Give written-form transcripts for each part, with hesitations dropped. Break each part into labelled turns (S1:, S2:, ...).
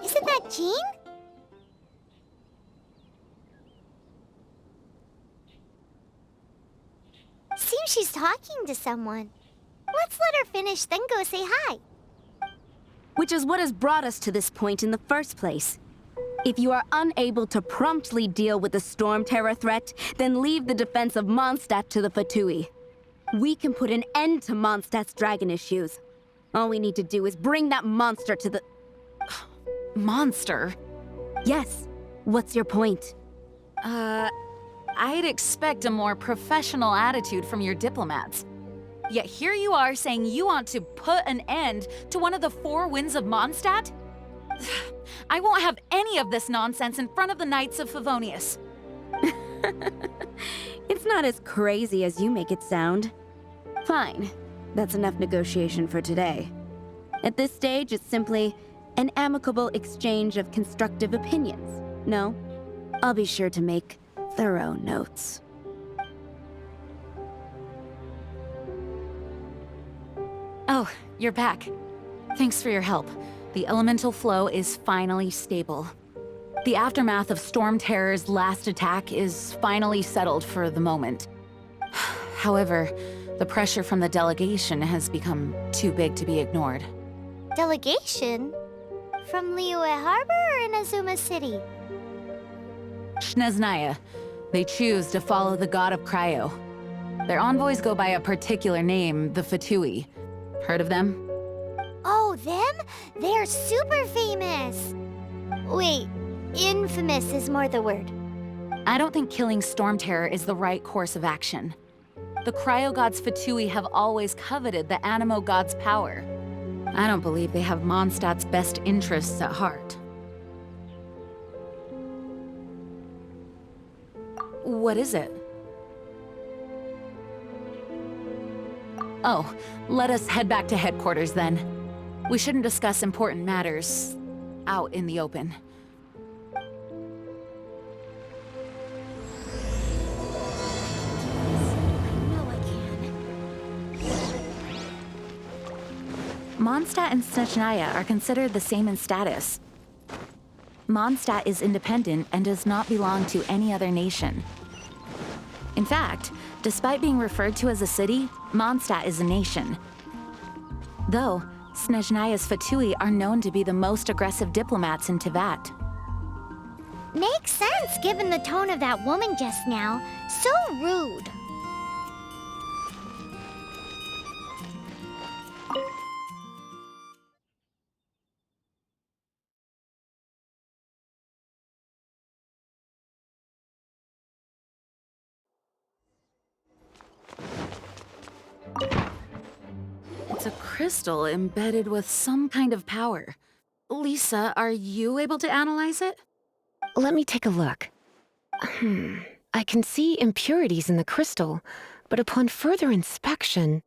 S1: Isn't that Jean? Seems she's talking to someone. Let's let her finish, then go say hi.
S2: Which is what has brought us to this point in the first place. If you are unable to promptly deal with the storm terror threat, then leave the defense of Mondstadt to the Fatui. We can put an end to Mondstadt's dragon issues. All we need to do is bring that monster to the...
S3: Monster?
S2: Yes. What's your point?
S3: I'd expect a more professional attitude from your diplomats. Yet here you are saying you want to put an end to one of the four winds of Mondstadt? I won't have any of this nonsense in front of the Knights of Favonius.
S2: It's not as crazy as you make it sound. Fine. That's enough negotiation for today. At this stage, it's simply an amicable exchange of constructive opinions. No? I'll be sure to make thorough notes.
S3: Oh, you're back. Thanks for your help. The elemental flow is finally stable. The aftermath of Storm Terror's last attack is finally settled for the moment. However, the pressure from the delegation has become too big to be ignored.
S1: Delegation? From Liyue Harbor or Inazuma City?
S3: Snezhnaya. They choose to follow the god of Cryo. Their envoys go by a particular name, the Fatui. Heard of them?
S1: Oh, them? They're super famous! Wait, infamous is more the word.
S3: I don't think killing Storm Terror is the right course of action. The Cryo gods Fatui have always coveted the Anemo god's power. I don't believe they have Mondstadt's best interests at heart. What is it? Oh, let us head back to headquarters then. We shouldn't discuss important matters out in the open. Mondstadt and Snezhnaya are considered the same in status. Mondstadt is independent and does not belong to any other nation. In fact, despite being referred to as a city, Mondstadt is a nation. Though, Snezhnaya's Fatui are known to be the most aggressive diplomats in Teyvat.
S1: Makes sense given the tone of that woman just now. So rude.
S3: It's a crystal embedded with some kind of power. Lisa, are you able to analyze it?
S4: Let me take a look. I can see impurities in the crystal, but upon further inspection...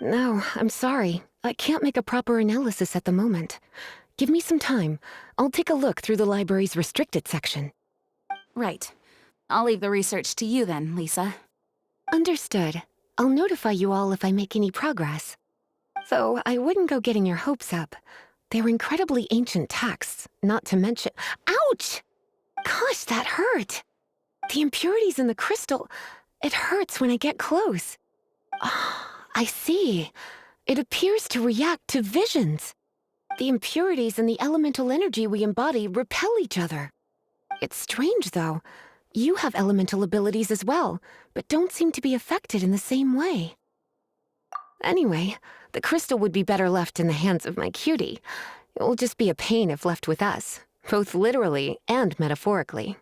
S4: No, I'm sorry. I can't make a proper analysis at the moment. Give me some time. I'll take a look through the library's restricted section.
S3: Right. I'll leave the research to you then, Lisa.
S4: Understood. I'll notify you all if I make any progress. Though I wouldn't go getting your hopes up. They're incredibly ancient texts, not to mention— Ouch! Gosh, that hurt! The impurities in the crystal— it hurts when I get close. I see. It appears to react to visions. The impurities and the elemental energy we embody repel each other. It's strange, though. You have elemental abilities as well, but don't seem to be affected in the same way. Anyway, the crystal would be better left in the hands of my cutie. It will just be a pain if left with us, both literally and metaphorically.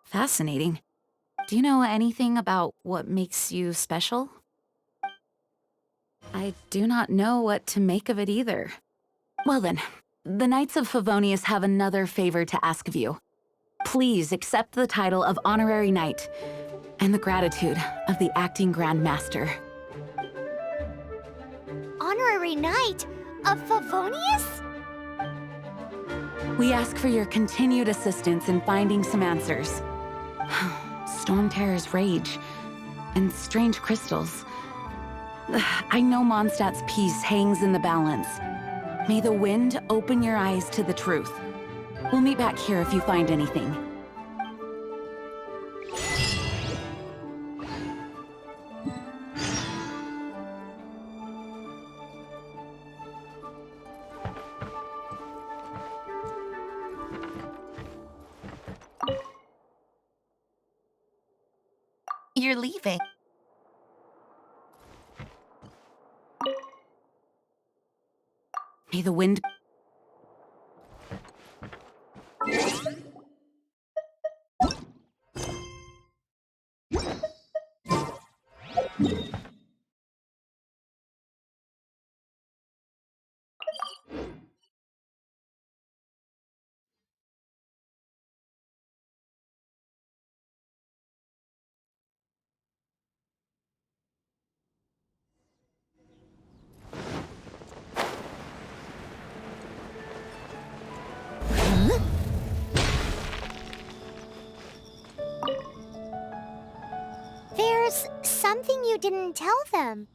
S3: Fascinating. Do you know anything about what makes you special? I do not know what to make of it either. Well then, the Knights of Favonius have another favor to ask of you. Please accept the title of Honorary Knight and the gratitude of the Acting Grand Master.
S1: Honorary Knight of Favonius?
S3: We ask for your continued assistance in finding some answers. Storm Terror's rage and strange crystals. I know Mondstadt's peace hangs in the balance. May the wind open your eyes to the truth. We'll meet back here if you find anything.
S5: You're leaving.
S3: May the wind...
S1: There's something you didn't tell them.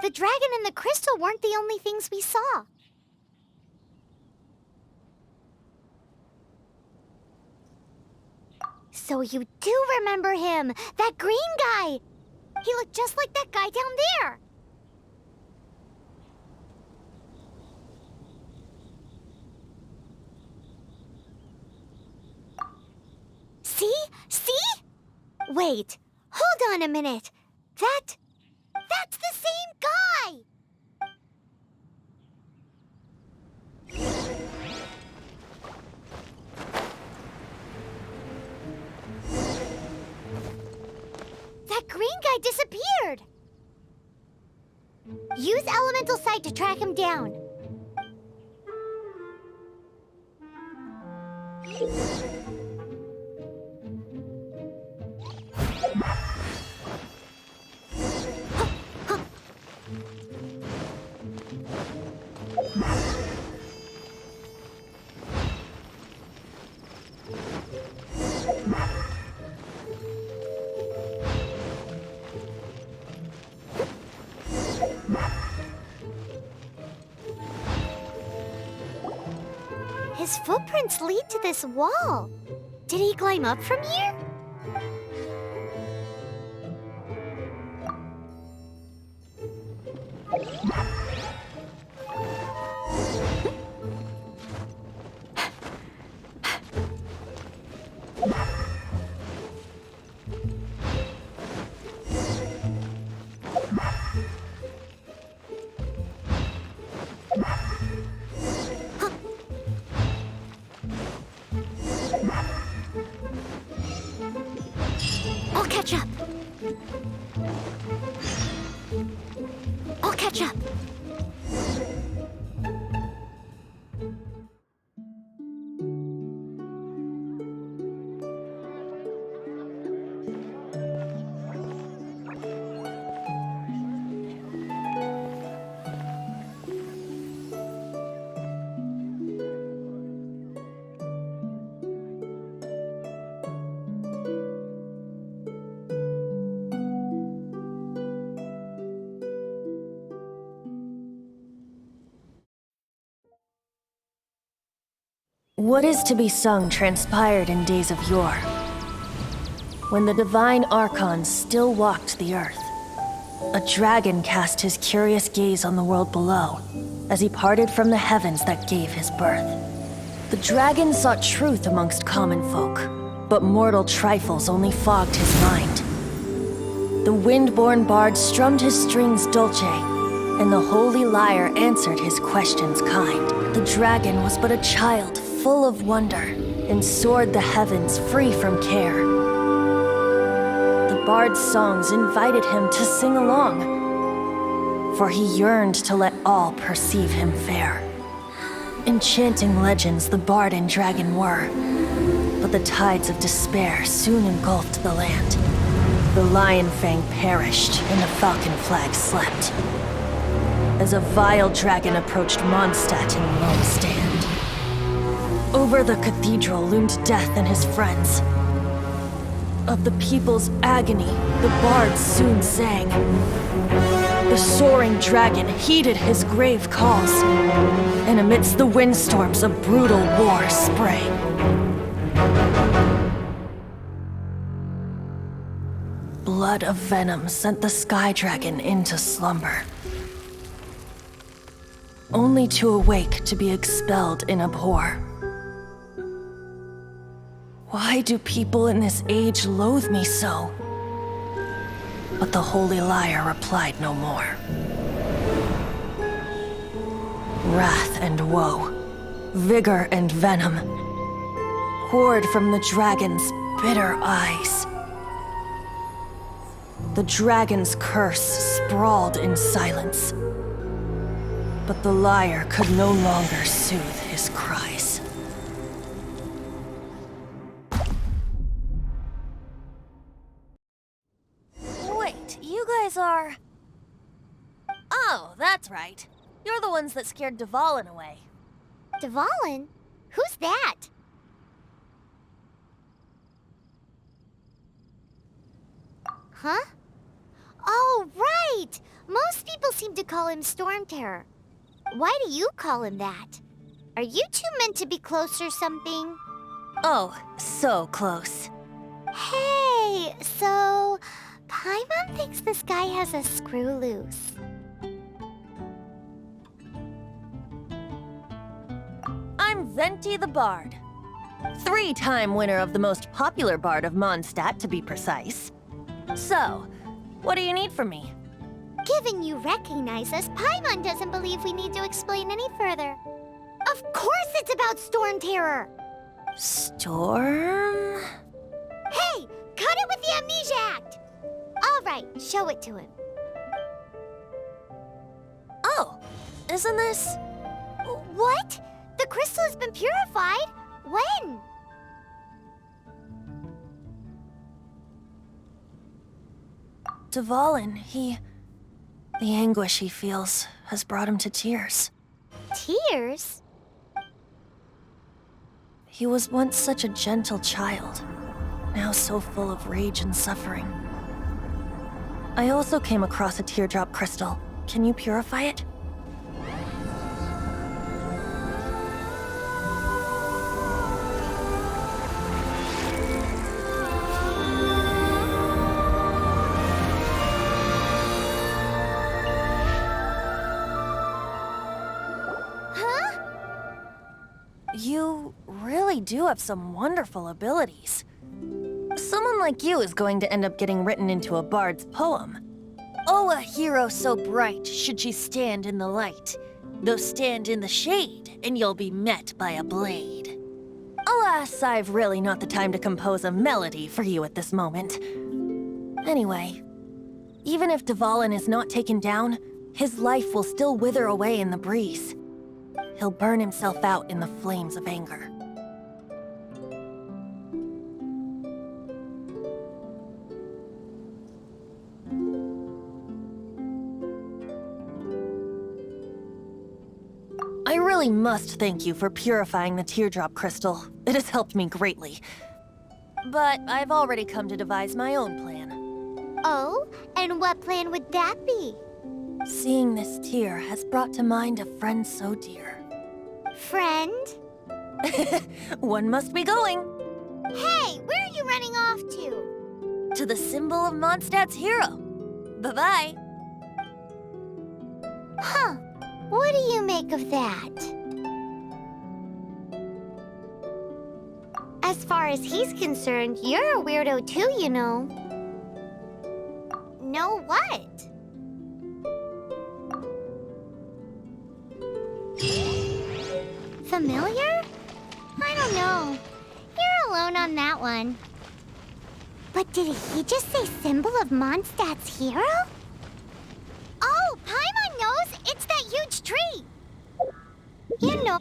S1: The dragon and the crystal weren't the only things we saw. So you do remember him, that green guy. He looked just like that guy down there. See? See? Wait, hold on a minute. That's the same guy! That green guy disappeared! Use Elemental Sight to track him down. His footprints lead to this wall. Did he climb up from here? I'll catch up. I'll catch up.
S6: What is to be sung transpired in days of yore, when the divine archons still walked the earth. A dragon cast his curious gaze on the world below, as he parted from the heavens that gave his birth. The dragon sought truth amongst common folk, but mortal trifles only fogged his mind. The wind-born bard strummed his strings dulce, and the holy lyre answered his questions kind. The dragon was but a child full of wonder, and soared the heavens free from care. The bard's songs invited him to sing along, for he yearned to let all perceive him fair. Enchanting legends the bard and dragon were, but the tides of despair soon engulfed the land. The Lion Fang perished, and the Falcon Flag slept. As a vile dragon approached Mondstadt in lone stand. Over the cathedral loomed Death and his friends. Of the people's agony, the bards soon sang. The soaring dragon heeded his grave calls, and amidst the windstorms a brutal war sprang. Blood of venom sent the sky dragon into slumber, only to awake to be expelled in abhor. Why do people in this age loathe me so? But the holy liar replied no more. Wrath and woe, vigor and venom, poured from the dragon's bitter eyes. The dragon's curse sprawled in silence, but the liar could no longer soothe his cries.
S5: Wait, you guys are... Oh, that's right. You're the ones that scared Dvalin away.
S1: Dvalin? Who's that? Huh? Oh, right! Most people seem to call him Storm Terror. Why do you call him that? Are you two meant to be close or something?
S5: Oh, so close.
S1: Hey, so... Paimon thinks this guy has a screw loose.
S5: I'm Venti the Bard. 3-time winner of the most popular bard of Mondstadt, to be precise. So, what do you need from me?
S1: Given you recognize us, Paimon doesn't believe we need to explain any further. Of course it's about Storm Terror!
S5: Storm?
S1: Hey, cut it with the Amnesia Act! All right, show it to him.
S5: Oh, isn't this...
S1: What? The crystal has been purified? When?
S5: Dvalin, the anguish he feels has brought him to tears.
S1: Tears?
S5: He was once such a gentle child, now so full of rage and suffering. I also came across a teardrop crystal. Can you purify it? You really do have some wonderful abilities. Someone like you is going to end up getting written into a bard's poem. Oh, a hero so bright should she stand in the light. Though stand in the shade, and you'll be met by a blade. Alas, I've really not the time to compose a melody for you at this moment. Anyway, even if Dvalin is not taken down, his life will still wither away in the breeze. He'll burn himself out in the flames of anger. I really must thank you for purifying the teardrop crystal. It has helped me greatly. But I've already come to devise my own plan.
S1: Oh, and what plan would that be?
S5: Seeing this tear has brought to mind a friend so dear.
S1: Friend?
S5: One must be going.
S1: Hey, where are you running off to?
S5: To the symbol of Mondstadt's hero. Bye-bye.
S1: Huh. What do you make of that? As far as he's concerned, you're a weirdo too, you know. Know what? Familiar? I don't know. You're alone on that one. But did he just say symbol of Mondstadt's hero? Oh, Paimon knows! It's that huge tree! You know,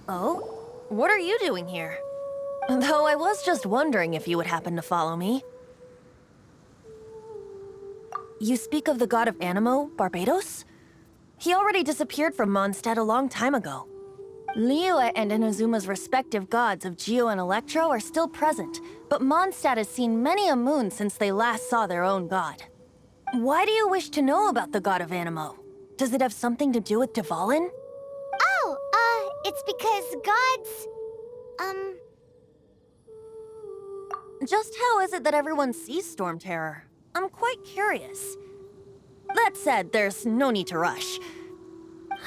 S5: Oh? What are you doing here? Though I was just wondering if you would happen to follow me. You speak of the god of Anemo, Barbados? He already disappeared from Mondstadt a long time ago. Liyue and Inazuma's respective gods of Geo and Electro are still present, but Mondstadt has seen many a moon since they last saw their own god. Why do you wish to know about the god of Anemo? Does it have something to do with Dvalin?
S1: Oh, it's because gods...
S5: Just how is it that everyone sees Storm Terror? I'm quite curious. That said, there's no need to rush.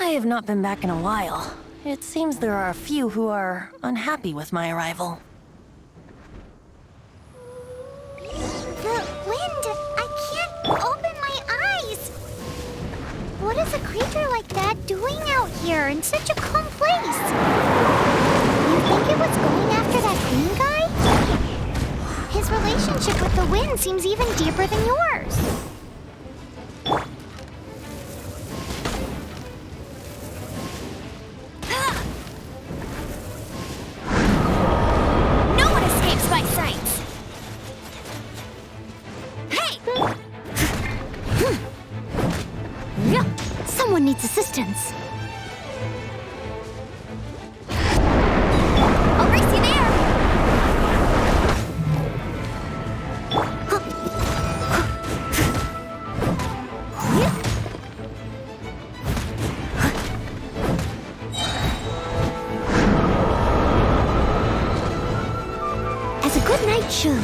S5: I have not been back in a while. It seems there are a few who are unhappy with my arrival.
S1: The wind! I can't open my eyes! What is a creature like that doing out here in such a calm place? You think it was going after that green guy? His relationship with the wind seems even deeper than yours.
S2: No one escapes my sight! Hey! Someone needs assistance. I'll race you there!
S1: As a good night should.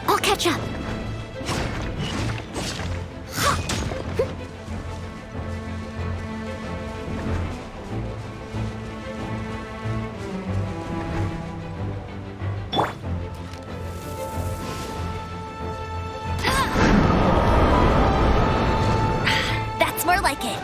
S1: I'll catch up.
S2: That's more like it.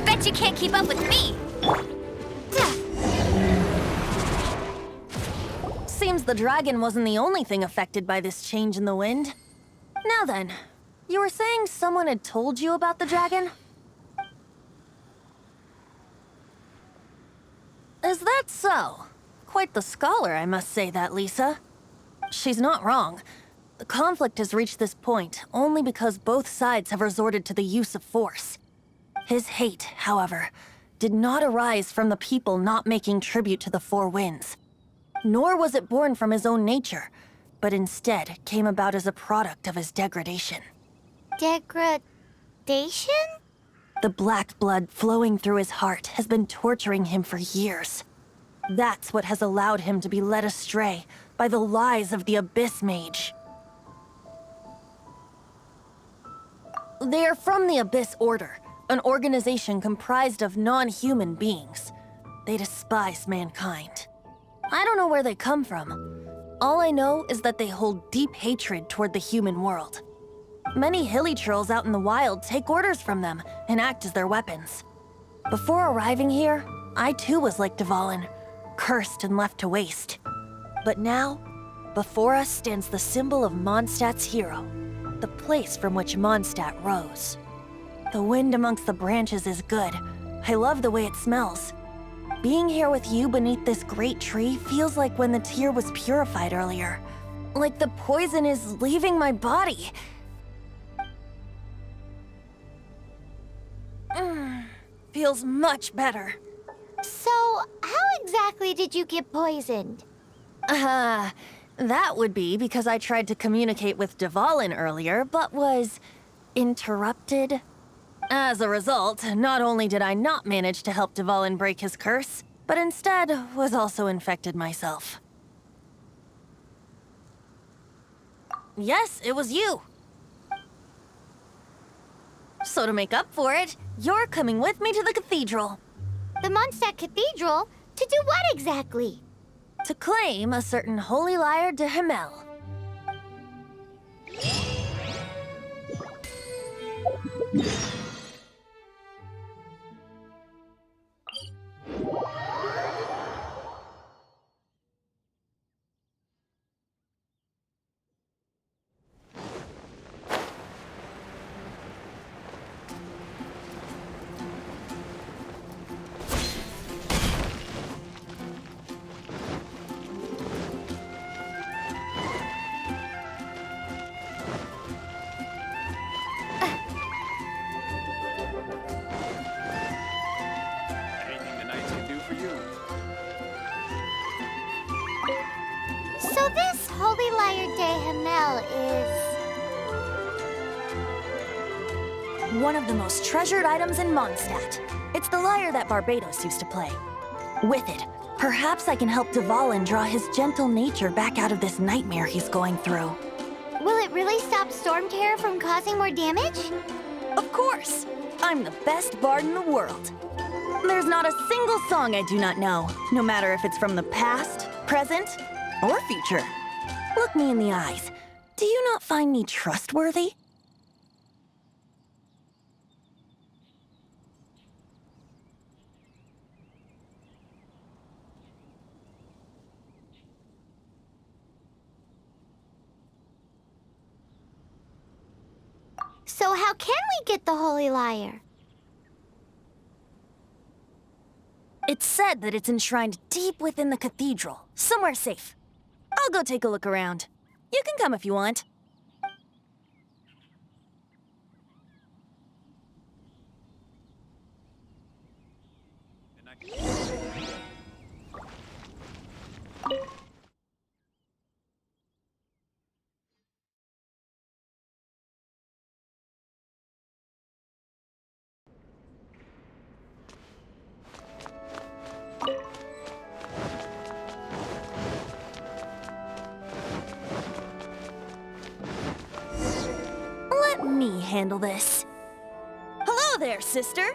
S2: Bet you can't keep up with me.
S5: Seems the dragon wasn't the only thing affected by this change in the wind. Now then, you were saying someone had told you about the dragon? Is that so? Quite the scholar, I must say that, Lisa. She's not wrong. The conflict has reached this point only because both sides have resorted to the use of force. His hate, however, did not arise from the people not making tribute to the Four Winds. Nor was it born from his own nature, but instead came about as a product of his degradation.
S1: Degradation?
S5: The black blood flowing through his heart has been torturing him for years. That's what has allowed him to be led astray by the lies of the Abyss Mage. They are from the Abyss Order, an organization comprised of non-human beings. They despise mankind. I don't know where they come from. All I know is that they hold deep hatred toward the human world. Many hilly trolls out in the wild take orders from them and act as their weapons. Before arriving here, I too was like Dvalin, cursed and left to waste. But now, before us stands the symbol of Mondstadt's hero, the place from which Mondstadt rose. The wind amongst the branches is good. I love the way it smells. Being here with you beneath this great tree feels like when the tear was purified earlier. Like the poison is leaving my body. Feels much better.
S1: So, how exactly did you get poisoned?
S5: That would be because I tried to communicate with Dvalin earlier, but was interrupted. As a result, not only did I not manage to help Dvalin break his curse, but instead was also infected myself. Yes, it was you. So to make up for it, you're coming with me to the cathedral.
S1: The Mondstadt Cathedral? To do what exactly?
S5: To claim a certain holy lyre de Himmel.
S7: Anything the knights can do for you.
S1: So this Holy Lyre de Himmel is...
S5: One of the most treasured items in Mondstadt. It's the lyre that Barbados used to play. With it, perhaps I can help Dvalin draw his gentle nature back out of this nightmare he's going through.
S1: Will it really stop Storm Terror from causing more damage?
S5: Of course! I'm the best bard in the world. There's not a single song I do not know, no matter if it's from the past, present, or future. Look me in the eyes. Do you not find me trustworthy?
S1: So how can we get the Holy Lyre?
S5: It's said that it's enshrined deep within the cathedral, somewhere safe. I'll go take a look around. You can come if you want. Let me handle this. Hello there, sister.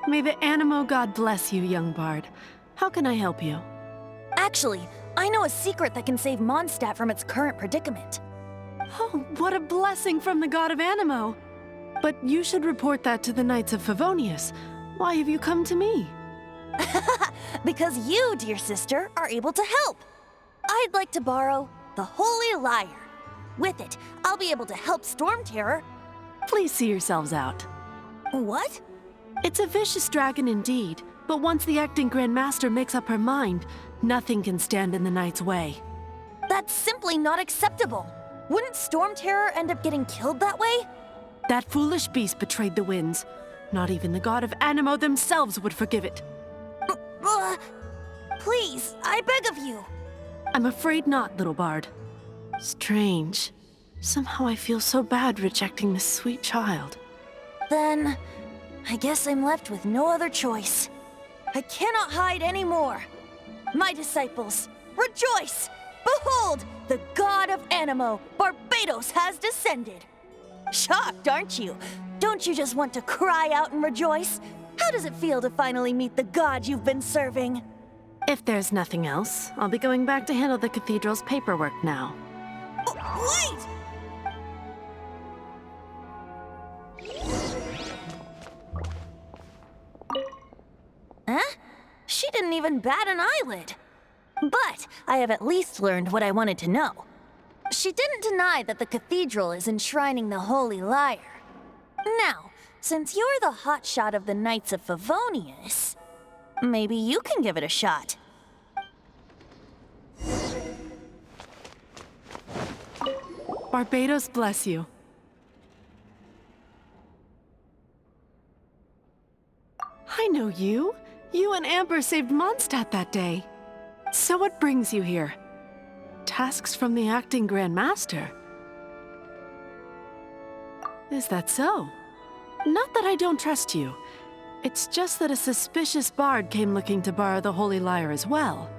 S8: May the Anemo god bless you, young bard. How can I help you?
S5: Actually, I know a secret that can save Mondstadt from its current predicament.
S8: Oh, what a blessing from the god of Anemo! But you should report that to the Knights of Favonius. Why have you come to me?
S5: Because you, dear sister, are able to help. I'd like to borrow the Holy Lyre. With it, I'll be able to help Storm Terror.
S8: Please see yourselves out.
S5: What?
S8: It's a vicious dragon indeed, but once the acting Grand Master makes up her mind, nothing can stand in the Knight's way.
S5: That's simply not acceptable. Wouldn't Storm Terror end up getting killed that way?
S8: That foolish beast betrayed the winds. Not even the god of Anemo themselves would forgive it.
S5: Please, I beg of you.
S8: I'm afraid not, little bard. Strange. Somehow I feel so bad rejecting this sweet child.
S5: Then, I guess I'm left with no other choice. I cannot hide anymore. My disciples, rejoice! Behold, the god of Anemo, Barbados, has descended. Shocked, aren't you? Don't you just want to cry out and rejoice? How does it feel to finally meet the god you've been serving?
S8: If there's nothing else, I'll be going back to handle the cathedral's paperwork now.
S5: Wait! Huh? She didn't even bat an eyelid. But I have at least learned what I wanted to know. She didn't deny that the cathedral is enshrining the Holy Lyre. Now, since you're the hotshot of the Knights of Favonius, maybe you can give it a shot.
S8: Barbados bless you. I know you. You and Amber saved Mondstadt that day. So what brings you here? Tasks from the acting Grand Master. Is that so? Not that I don't trust you. It's just that a suspicious bard came looking to borrow the Holy Lyre as well.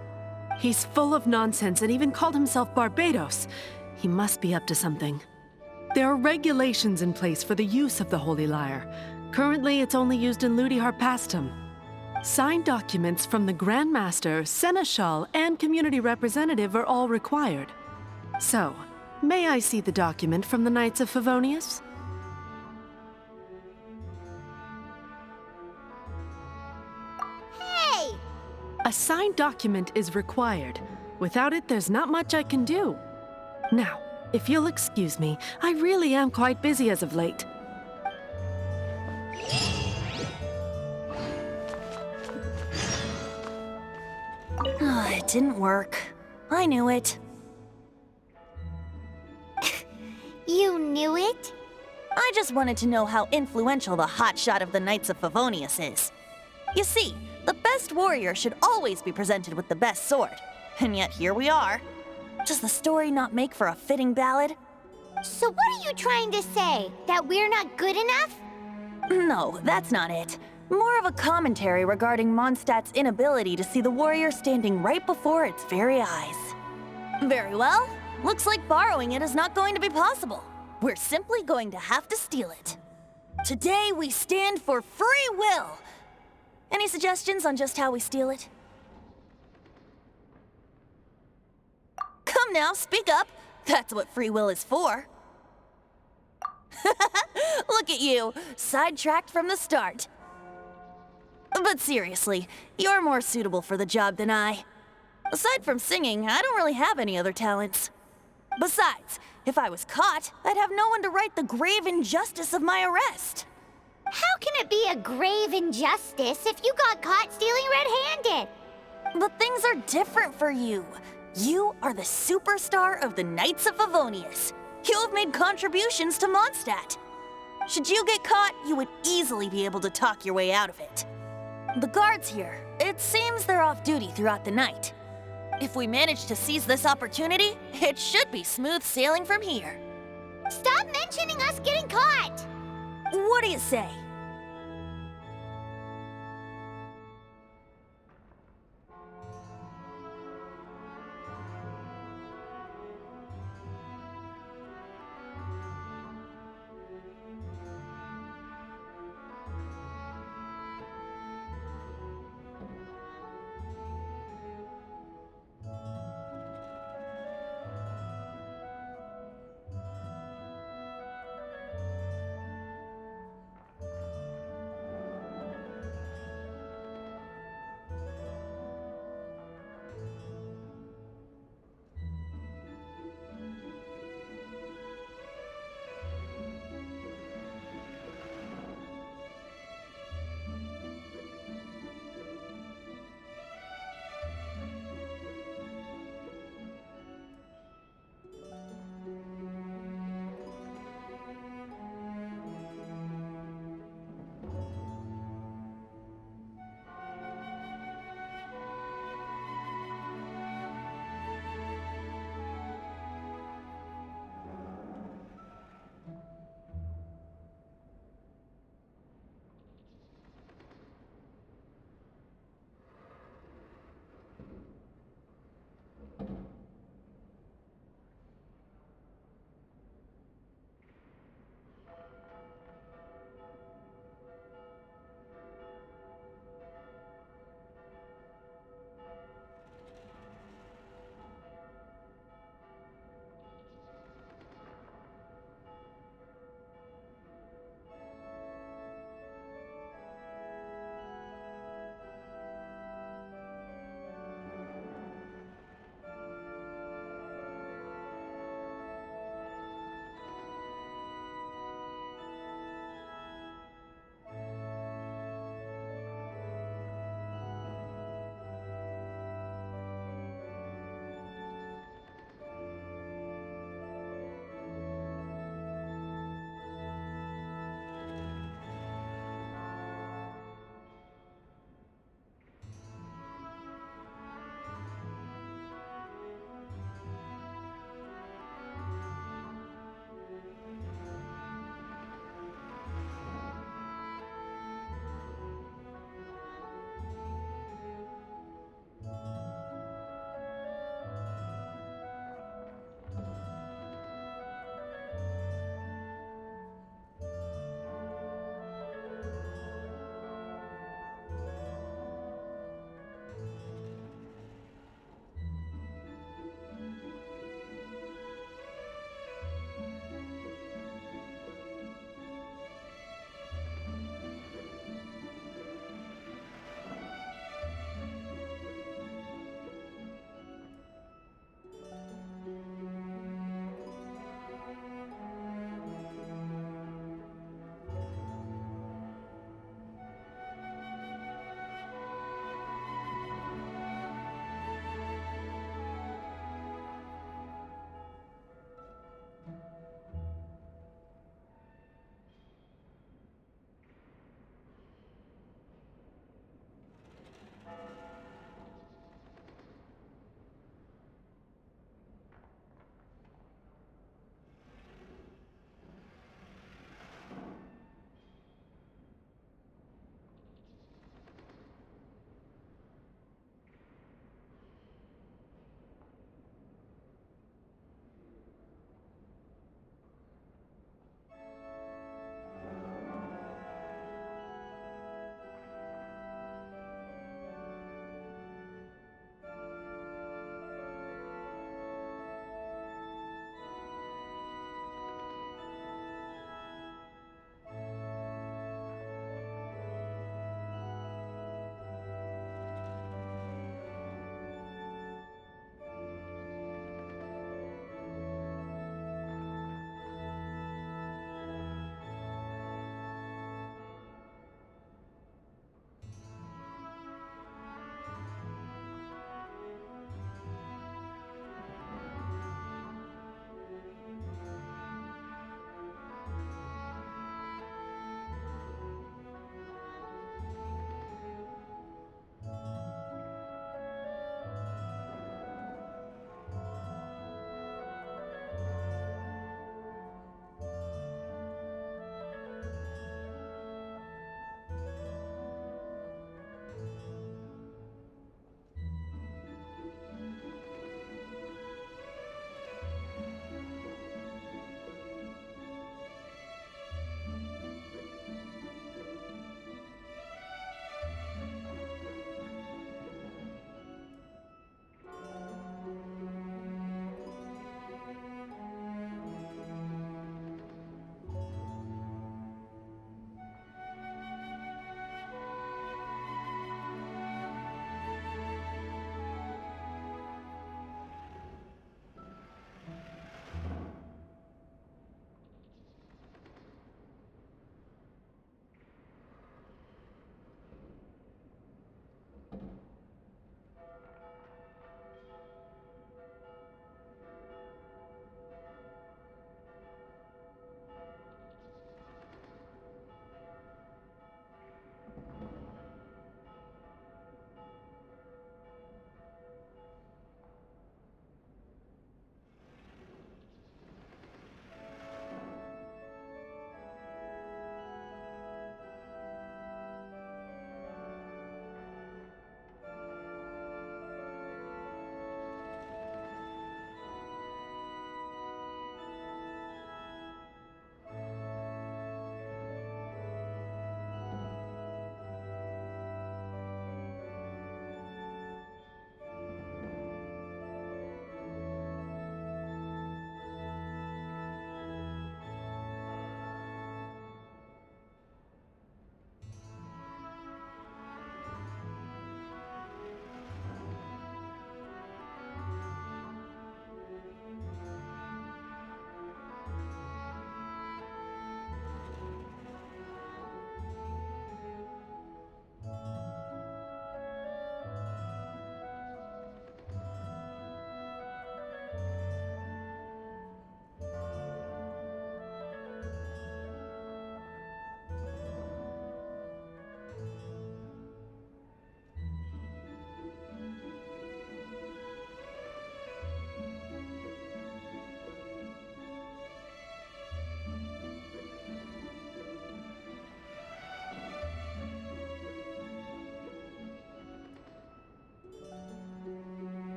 S8: He's full of nonsense and even called himself Barbados. He must be up to something. There are regulations in place for the use of the Holy Lyre. Currently, it's only used in Ludi Harpastum. Signed documents from the Grand Master, Seneschal, and Community Representative are all required. So, may I see the document from the Knights of Favonius?
S1: Hey!
S8: A signed document is required. Without it, there's not much I can do. Now, if you'll excuse me, I really am quite busy as of late.
S5: It didn't work. I knew it.
S1: You knew it?
S5: I just wanted to know how influential the hotshot of the Knights of Favonius is. You see, the best warrior should always be presented with the best sword. And yet here we are. Does the story not make for a fitting ballad?
S1: So what are you trying to say? That we're not good enough?
S5: No, that's not it. More of a commentary regarding Mondstadt's inability to see the warrior standing right before its very eyes. Very well. Looks like borrowing it is not going to be possible. We're simply going to have to steal it. Today we stand for free will. Any suggestions on just how we steal it? Come now, speak up. That's what free will is for. Look at you, sidetracked from the start. But seriously, you're more suitable for the job than I. Aside from singing, I don't really have any other talents. Besides, if I was caught, I'd have no one to right the grave injustice of my arrest.
S1: How can it be a grave injustice if you got caught stealing red-handed?
S5: But things are different for you. You are the superstar of the Knights of Favonius. You have made contributions to Mondstadt. Should you get caught, you would easily be able to talk your way out of it. The guards here, it seems they're off duty throughout the night. If we manage to seize this opportunity, it should be smooth sailing from here.
S1: Stop mentioning us getting caught!
S5: What do you say?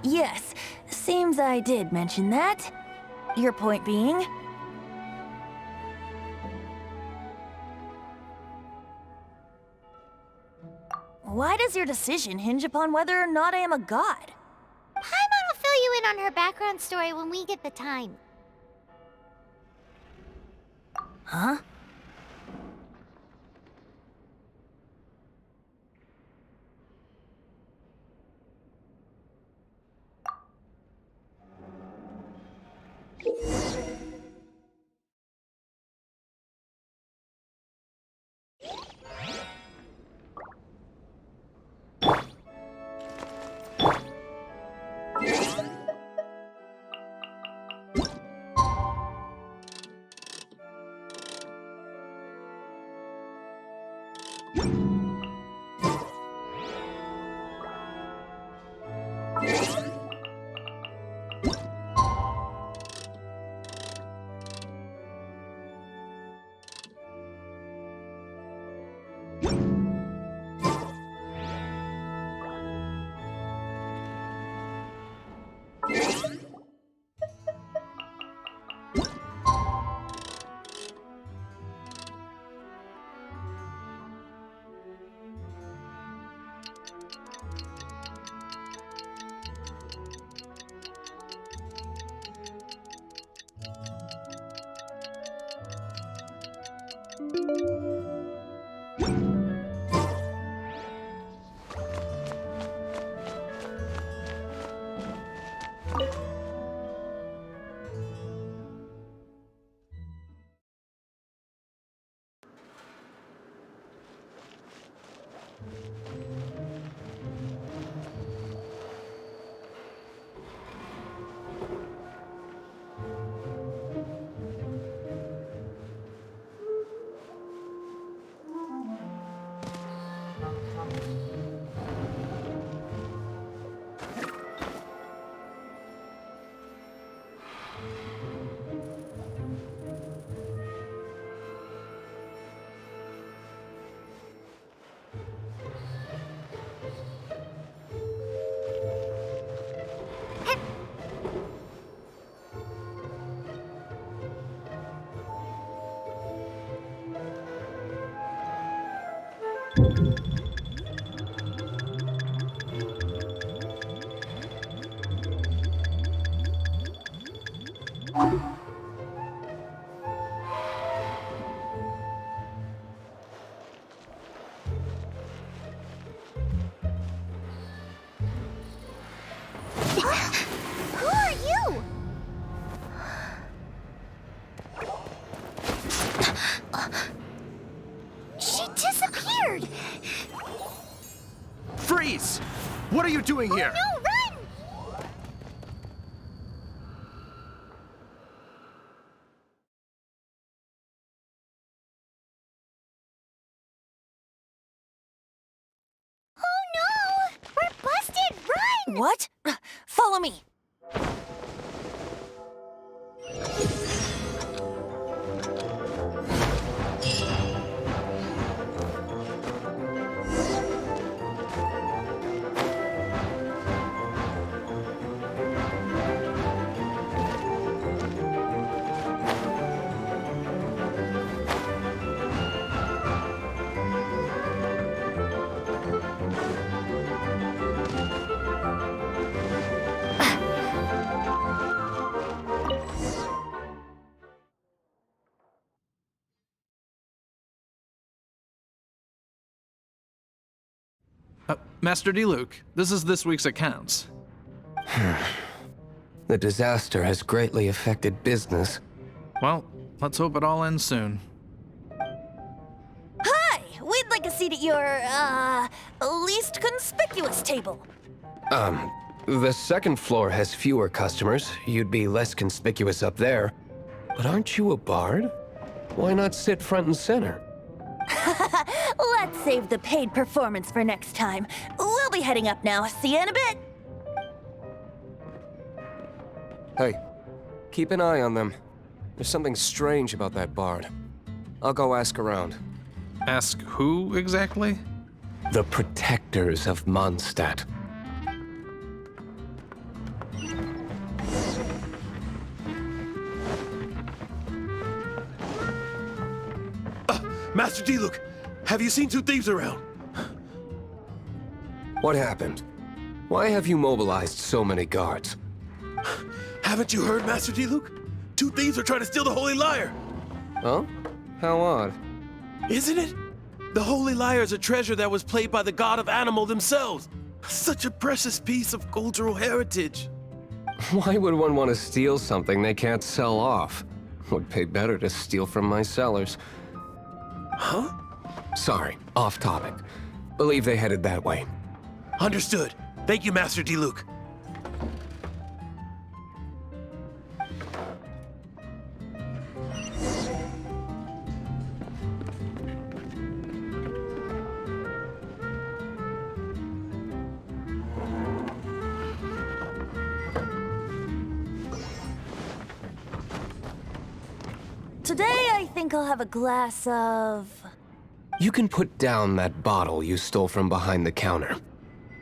S6: Yes. Seems I did mention that. Your point being? Why does your decision hinge upon whether or not I am a god?
S1: Paimon will fill you in on her background story when we get the time.
S6: Huh?
S1: Who are you? She disappeared!
S7: Freeze! What are you doing here?
S1: No, run! Oh no! We're busted! Run!
S6: What? Follow me.
S9: Master D. Luke, this is this week's accounts.
S10: The disaster has greatly affected business.
S9: Well, let's hope it all ends soon.
S6: Hi! We'd like a seat at your, least conspicuous table.
S10: The second floor has fewer customers. You'd be less conspicuous up there. But aren't you a bard? Why not sit front and center?
S6: Let's save the paid performance for next time. We'll be heading up now. See you in a bit.
S10: Hey, keep an eye on them. There's something strange about that bard. I'll go ask around.
S9: Ask who exactly?
S10: The protectors of Mondstadt.
S7: Master D-Luke, have you seen two thieves around?
S10: What happened? Why have you mobilized so many guards?
S7: Haven't you heard, Master D-Luke? Two thieves are trying to steal the Holy Lyre.
S10: Huh? How odd.
S7: Isn't it? The Holy Lyre is a treasure that was played by the god of Anemo themselves. Such a precious piece of cultural heritage.
S10: Why would one want to steal something they can't sell off? Would pay better to steal from my sellers.
S7: Huh?
S10: Sorry, off topic. Believe they headed that way.
S7: Understood. Thank you, Master D-Luke.
S6: Today, I think I'll have a glass of...
S10: You can put down that bottle you stole from behind the counter.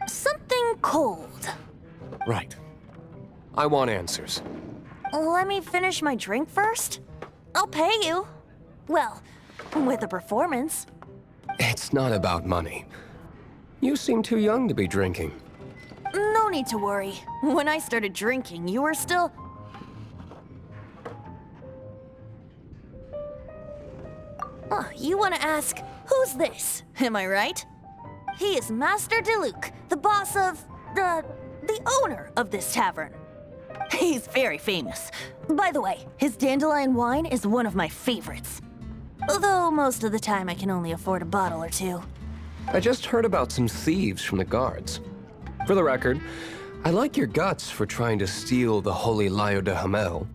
S6: something cold.
S10: Right. I want answers.
S6: Let me finish my drink first. I'll pay you. Well, with a performance.
S10: It's not about money. You seem too young to be drinking.
S6: No need to worry. When I started drinking, you were still... Oh, you want to ask, who's this? Am I right? He is Master D-Luke, the boss of... the owner of this tavern. He's very famous. By the way, his dandelion wine is one of my favorites. Although most of the time I can only afford a bottle or two.
S10: I just heard about some thieves from the guards. For the record, I like your guts for trying to steal the Holy Lyre de Hamel.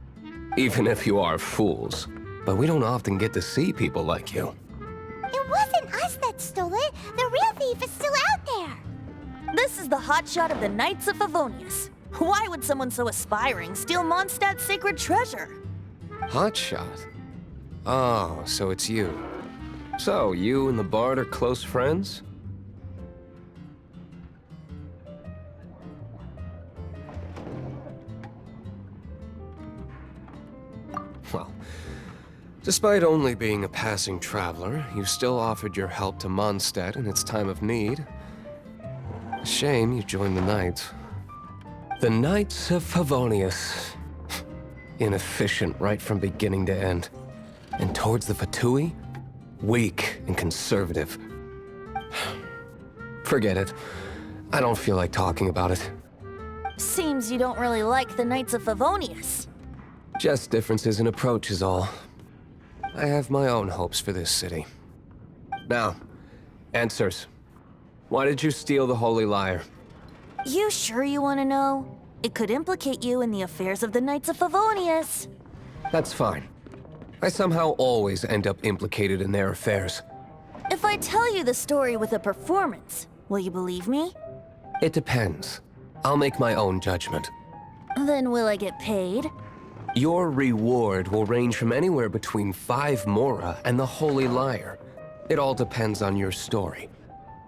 S10: Even if you are fools. But we don't often get to see people like you.
S1: It wasn't us that stole it. The real thief is still out there.
S6: This is the hotshot of the Knights of Favonius. Why would someone so aspiring steal Mondstadt's sacred treasure?
S10: Hotshot? Oh, so it's you. So, you and the Bard are close friends? Well, despite only being a passing traveler, you still offered your help to Mondstadt in its time of need. A shame you joined the Knights. The Knights of Favonius. Inefficient right from beginning to end. And towards the Fatui, weak and conservative. Forget it. I don't feel like talking about it.
S6: Seems you don't really like the Knights of Favonius.
S10: Just differences in approach is all. I have my own hopes for this city. Now, answers. Why did you steal the Holy Lyre?
S6: You sure you want to know? It could implicate you in the affairs of the Knights of Favonius.
S10: That's fine. I somehow always end up implicated in their affairs.
S6: If I tell you the story with a performance, will you believe me?
S10: It depends. I'll make my own judgment.
S6: Then will I get paid?
S10: Your reward will range from anywhere between 5 mora and the Holy Lyre. It all depends on your story.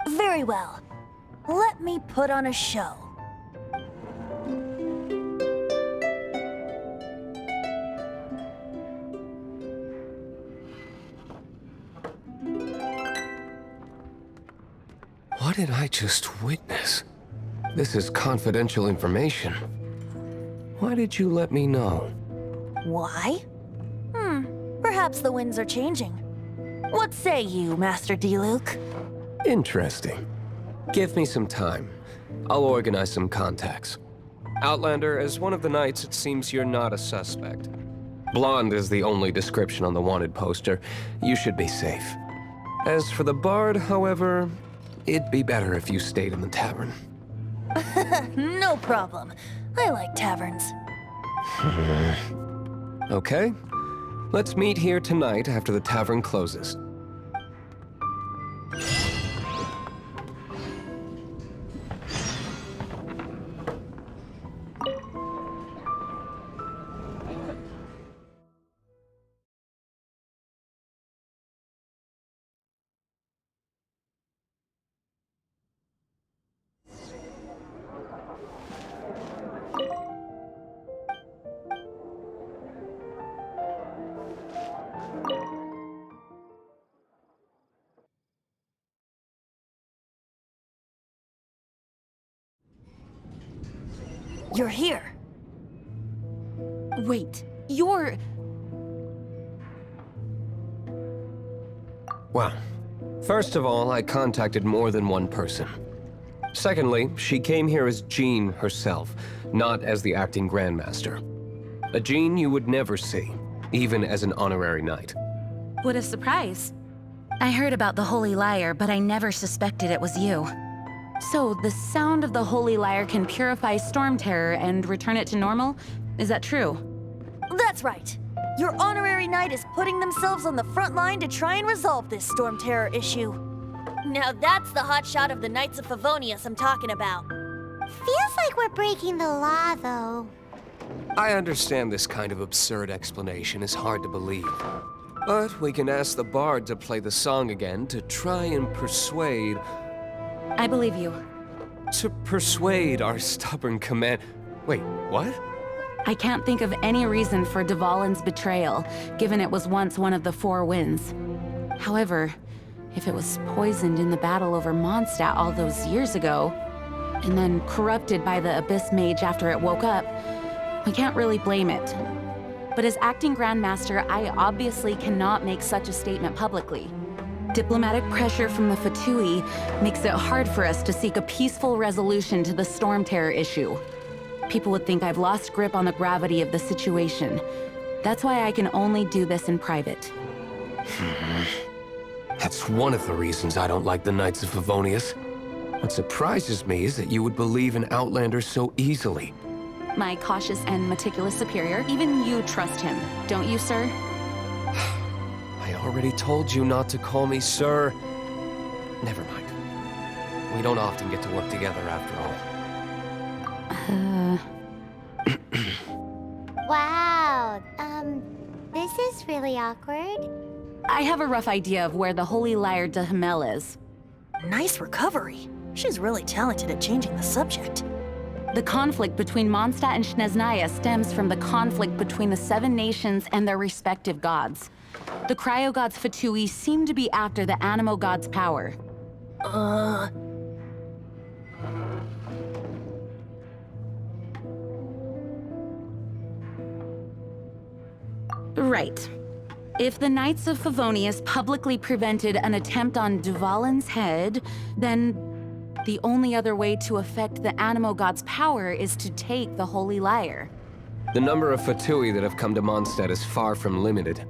S6: Very well. Let me put on a show.
S10: What did I just witness? This is confidential information. Why did you let me know?
S6: Why? Perhaps the winds are changing. What say you, Master D-Luke?
S10: Interesting. Give me some time. I'll organize some contacts. Outlander, as one of the Knights, it seems you're not a suspect. Blonde is the only description on the wanted poster. You should be safe. As for the Bard, however, it'd be better if you stayed in the tavern.
S6: No problem. I like taverns.
S10: Okay. Let's meet here tonight after the tavern closes.
S6: you're here.
S3: Wait, you're...
S10: Well, first of all, I contacted more than one person. Secondly, she came here as Jean herself, not as the acting Grandmaster. A Jean you would never see, even as an honorary knight.
S3: What a surprise. I heard about the Holy Lyre, but I never suspected it was you. So, the sound of the Holy Lyre can purify Storm Terror and return it to normal? Is that true?
S6: That's right. Your honorary knight is putting themselves on the front line to try and resolve this Storm Terror issue. Now that's the hotshot of the Knights of Favonius I'm talking about.
S1: Feels like we're breaking the law, though.
S10: I understand this kind of absurd explanation is hard to believe. But we can ask the bard to play the song again to try and persuade...
S3: I believe you.
S10: To persuade our stubborn command... Wait, what?
S3: I can't think of any reason for Dvalin's betrayal, given it was once one of the Four Winds. However, if it was poisoned in the battle over Mondstadt all those years ago, and then corrupted by the Abyss Mage after it woke up, we can't really blame it. But as acting Grandmaster, I obviously cannot make such a statement publicly. Diplomatic pressure from the Fatui makes it hard for us to seek a peaceful resolution to the Storm Terror issue. People would think I've lost grip on the gravity of the situation. That's why I can only do this in private.
S10: That's one of the reasons I don't like the Knights of Favonius. What surprises me is that you would believe in Outlander so easily.
S3: My cautious and meticulous superior, even you trust him, don't you, sir?
S10: I already told you not to call me sir. Never mind. We don't often get to work together after all.
S1: Wow, this is really awkward.
S3: I have a rough idea of where the Holy Lyre de Himmel is.
S6: Nice recovery. She's really talented at changing the subject.
S3: The conflict between Mondstadt and Snezhnaya stems from the conflict between the Seven Nations and their respective gods. The cryo-gods Fatui seem to be after the Anemo god's power. Right. If the Knights of Favonius publicly prevented an attempt on Dvalin's head, then the only other way to affect the Anemo god's power is to take the Holy Lyre.
S10: The number of Fatui that have come to Mondstadt is far from limited.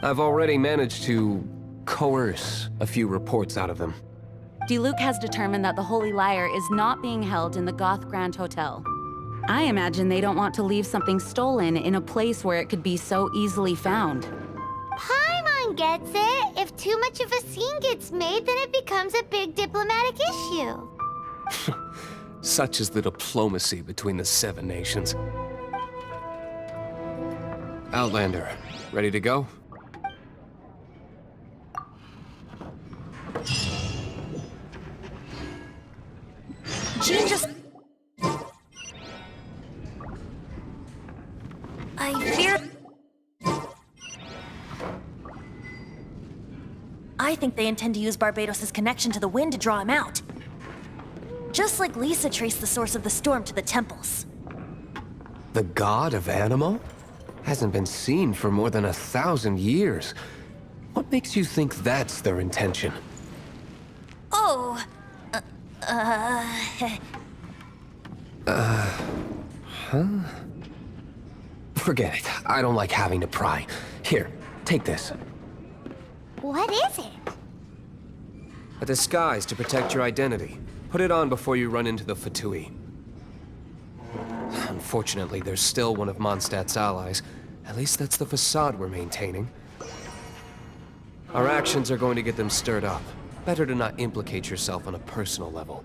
S10: I've already managed to coerce a few reports out of them.
S3: Diluc has determined that the Holy Lyre is not being held in the Goth Grand Hotel. I imagine they don't want to leave something stolen in a place where it could be so easily found.
S1: Paimon gets it. If too much of a scene gets made, then it becomes a big diplomatic issue.
S10: Such is the diplomacy between the Seven Nations. Outlander, ready to go?
S6: Jean just... I fear... I think they intend to use Barbados' connection to the wind to draw him out. Just like Lisa traced the source of the storm to the temples.
S10: The god of Anemo? Hasn't been seen for more than 1,000 years. What makes you think that's their intention?
S6: Oh...
S10: Forget it. I don't like having to pry. Here, take this.
S1: What is it?
S10: A disguise to protect your identity. Put it on before you run into the Fatui. Unfortunately, there's still one of Mondstadt's allies. At least that's the facade we're maintaining. Our actions are going to get them stirred up. Better to not implicate yourself on a personal level.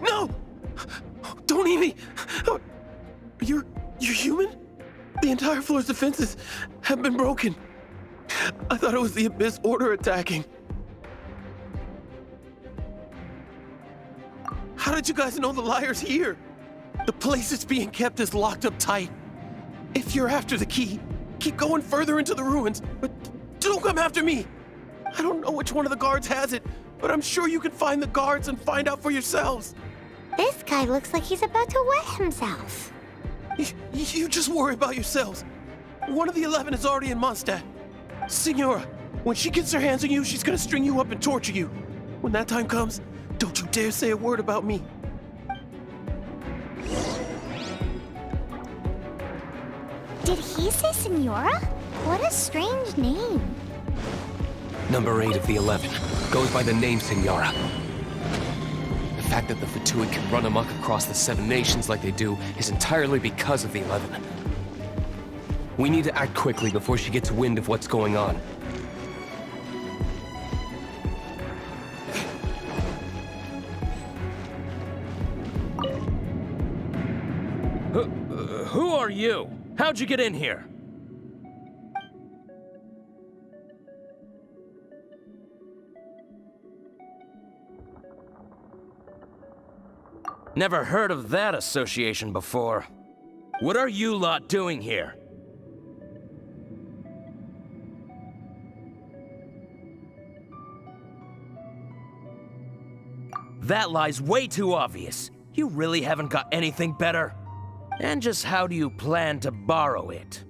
S7: No! Don't eat me! You're human? The entire floor's defenses have been broken. I thought it was the Abyss Order attacking. How did you guys know the liar's here? The place it's being kept is locked up tight. If you're after the key, keep going further into the ruins, but don't come after me. I don't know which one of the guards has it, but I'm sure you can find the guards and find out for yourselves.
S1: This guy looks like he's about to wet himself.
S7: You just worry about yourselves. One of the 11 is already in Mondstadt. Senora, when she gets her hands on you, she's gonna string you up and torture you. When that time comes, don't you dare say a word about me.
S1: Did he say Senora? What a strange name.
S10: Number 8 of the 11 goes by the name Senora. The fact that the Fatui can run amok across the 7 nations like they do is entirely because of the 11. We need to act quickly before she gets wind of what's going on.
S11: Who are you? How'd you get in here? Never heard of that association before. What are you lot doing here? That lie's way too obvious. You really haven't got anything better? And just how do you plan to borrow it?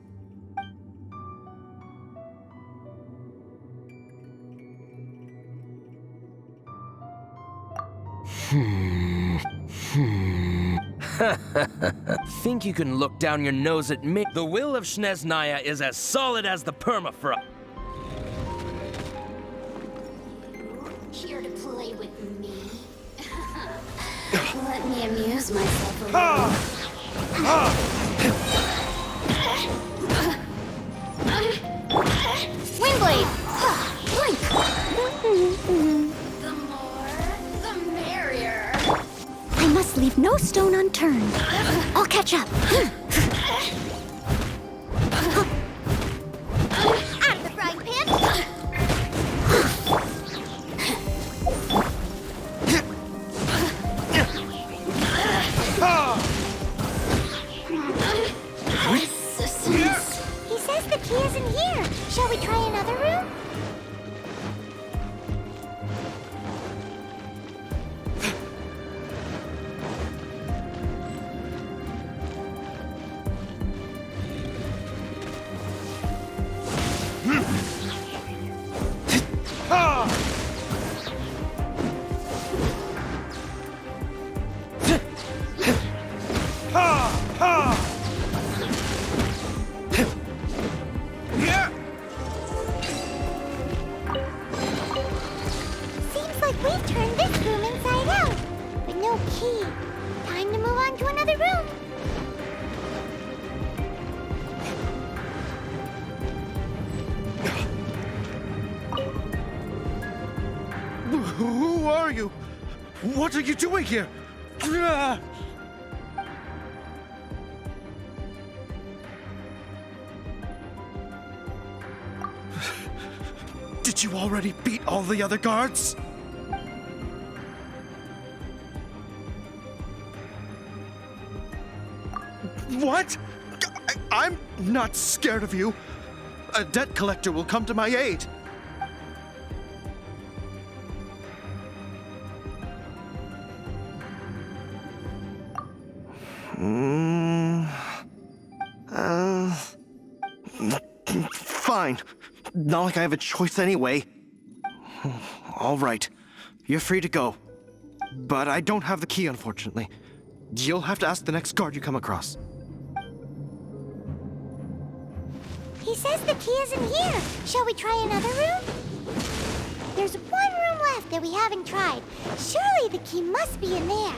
S11: Think you can look down your nose at me? The will of Snezhnaya is as solid as the permafrost.
S2: Here to play with me? Let me amuse myself a little.
S1: Windblade!
S2: Blink! The more, the merrier.
S1: I must leave no stone unturned. I'll catch up. Out of the frying pan! He says the key isn't here. Shall we try another room? Seems like we've turned this room inside out, but no key. Time to move on to another room.
S12: Who are you? What are you doing here? Did you already beat all the other guards? What? I'm not scared of you. A debt collector will come to my aid. Fine. Not like I have a choice anyway. All right. You're free to go. But I don't have the key, unfortunately. You'll have to ask the next guard you come across.
S1: He says the key isn't here. Shall we try another room? There's one room left that we haven't tried. Surely the key must be in there.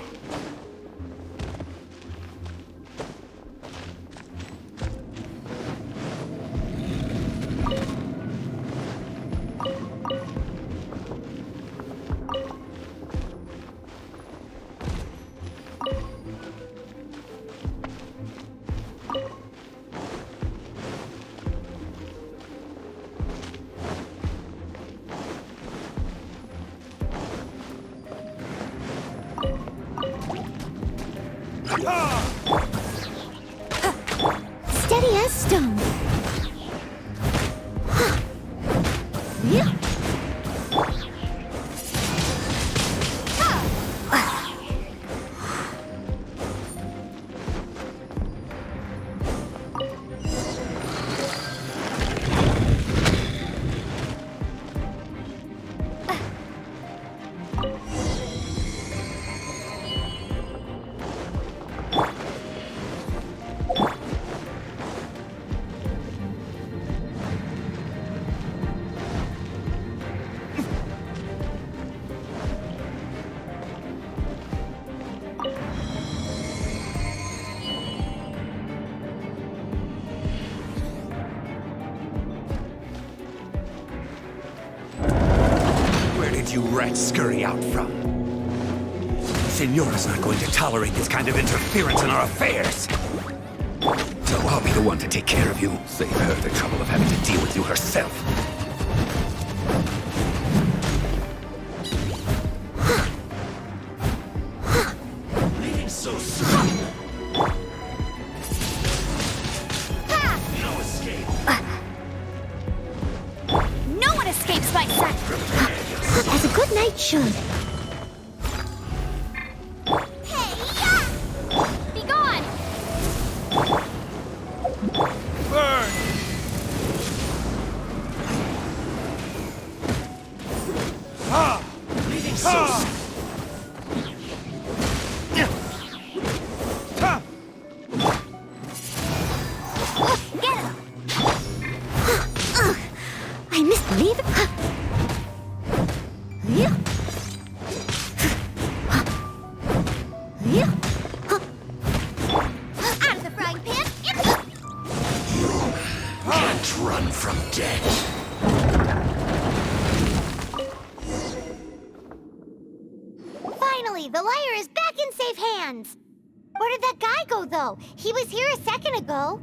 S1: Steady as stone. Yeah.
S13: You rats scurry out from? Senora's not going to tolerate this kind of interference in our affairs. So I'll be the one to take care of you. Save her the trouble of having to deal with you herself. Leaving so soon. No escape.
S1: No one escapes my sight. As a good knight should. Hey, yeah! Be gone!
S13: Burn! Leaving so soon.
S1: Get him! I misbelieve it. Out of the frying pan!
S13: Can't run from death.
S1: Finally, the liar is back in safe hands. Where did that guy go, though? He was here a second ago.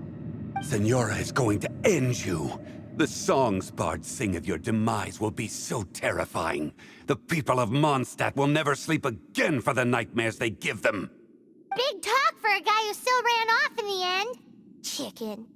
S13: Senora is going to end you. The songs bards sing of your demise will be so terrifying. The people of Mondstadt will never sleep again for the nightmares they give them.
S1: Big talk for a guy who still ran off in the end. Chicken.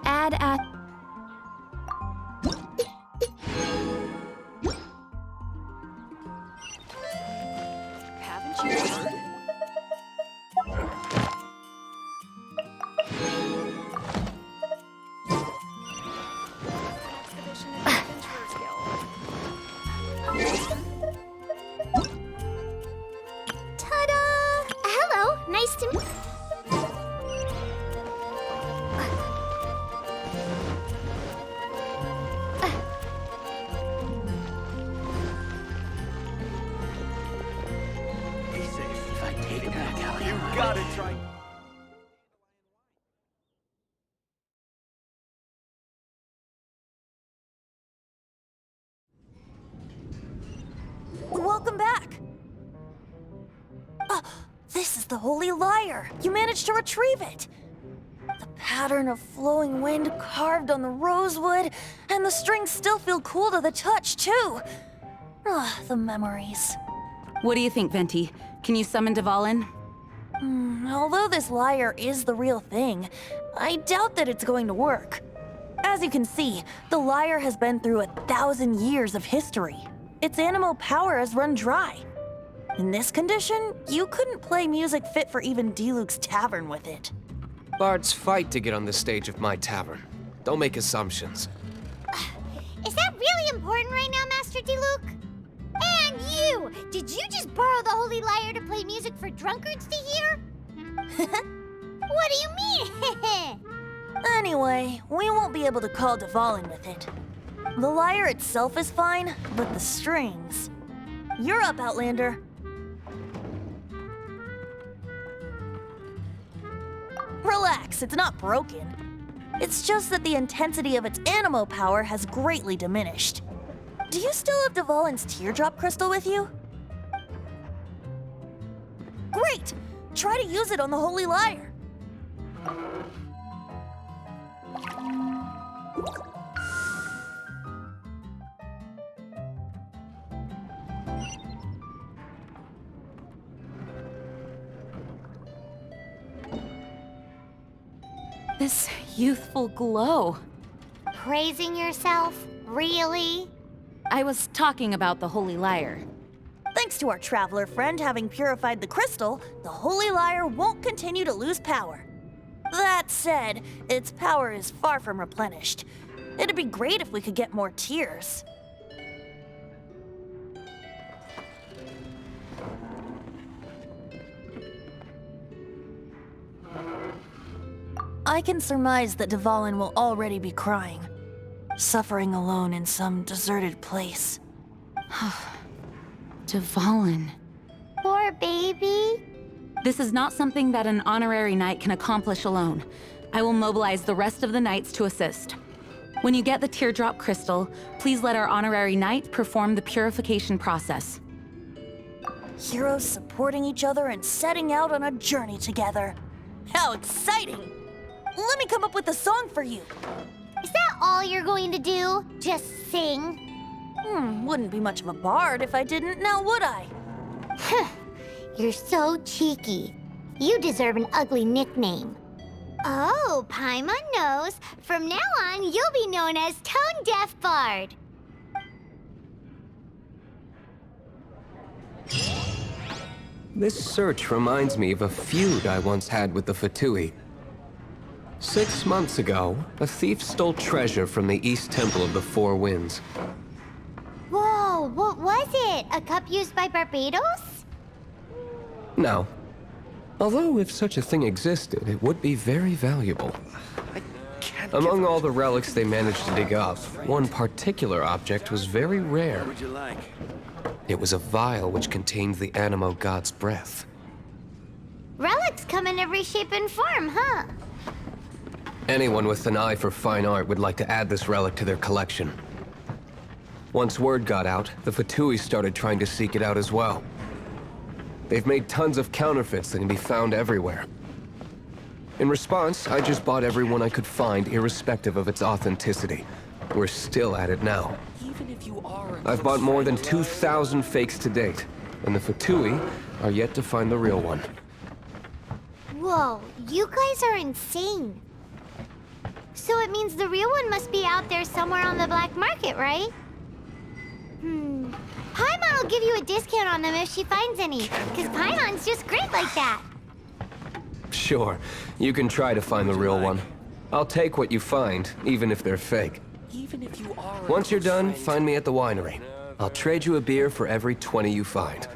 S2: Add at...
S3: Haven't you heard?
S1: Ta-da! Hello, nice to meet
S5: come back! This is the Holy Lyre! You managed to retrieve it! The pattern of flowing wind carved on the rosewood, and the strings still feel cool to the touch, too! The memories.
S3: What do you think, Venti? Can you summon Dvalin?
S5: Although this lyre is the real thing, I doubt that it's going to work. As you can see, the lyre has been through 1,000 years of history. Its Anemo power has run dry. In this condition, you couldn't play music fit for even Diluc's tavern with it.
S10: Bards fight to get on the stage of my tavern. Don't make assumptions.
S1: Is that really important right now, Master Diluc? And you! Did you just borrow the Holy Lyre to play music for drunkards to hear? What do you mean?
S5: Anyway, we won't be able to call Dvalin with it. The lyre itself is fine, but the strings... You're up, Outlander. Relax, it's not broken. It's just that the intensity of its Anemo power has greatly diminished. Do you still have Dvalin's teardrop crystal with you? Great! Try to use it on the Holy Lyre.
S3: This youthful glow.
S1: Praising yourself? Really?
S3: I was talking about the Holy Lyre.
S5: Thanks to our traveler friend having purified the crystal, the Holy Lyre won't continue to lose power. That said, its power is far from replenished. It'd be great if we could get more tears. I can surmise that Dvalin will already be crying, suffering alone in some deserted place.
S3: Dvalin.
S1: Poor baby.
S3: This is not something that an honorary knight can accomplish alone. I will mobilize the rest of the knights to assist. When you get the teardrop crystal, please let our honorary knight perform the purification process.
S5: Heroes supporting each other and setting out on a journey together. How exciting! Let me come up with a song for you.
S1: Is that all you're going to do? Just sing?
S5: Wouldn't be much of a bard if I didn't, now would I?
S1: You're so cheeky. You deserve an ugly nickname. Oh, Paimon knows. From now on, you'll be known as Tone Deaf Bard.
S10: This search reminds me of a feud I once had with the Fatui. 6 months ago, a thief stole treasure from the East Temple of the Four Winds.
S1: Whoa, what was it? A cup used by Barbados?
S10: No. Although if such a thing existed, it would be very valuable. Among all the relics they managed to dig up, one particular object was very rare.
S7: What would you like?
S10: It was a vial which contained the Anemo god's breath.
S1: Relics come in every shape and form, huh?
S10: Anyone with an eye for fine art would like to add this relic to their collection. Once word got out, the Fatui started trying to seek it out as well. They've made tons of counterfeits that can be found everywhere. In response, I just bought every one I could find, irrespective of its authenticity. We're still at it now. I've bought more than 2,000 fakes to date, and the Fatui are yet to find the real one.
S1: Whoa, you guys are insane. So it means the real one must be out there somewhere on the black market, right? Paimon will give you a discount on them if she finds any, because Paimon's just great like that.
S10: Sure, you can try to find the real one. I'll take what you find, even if they're fake. Once you're done, find me at the winery. I'll trade you a beer for every 20 you find.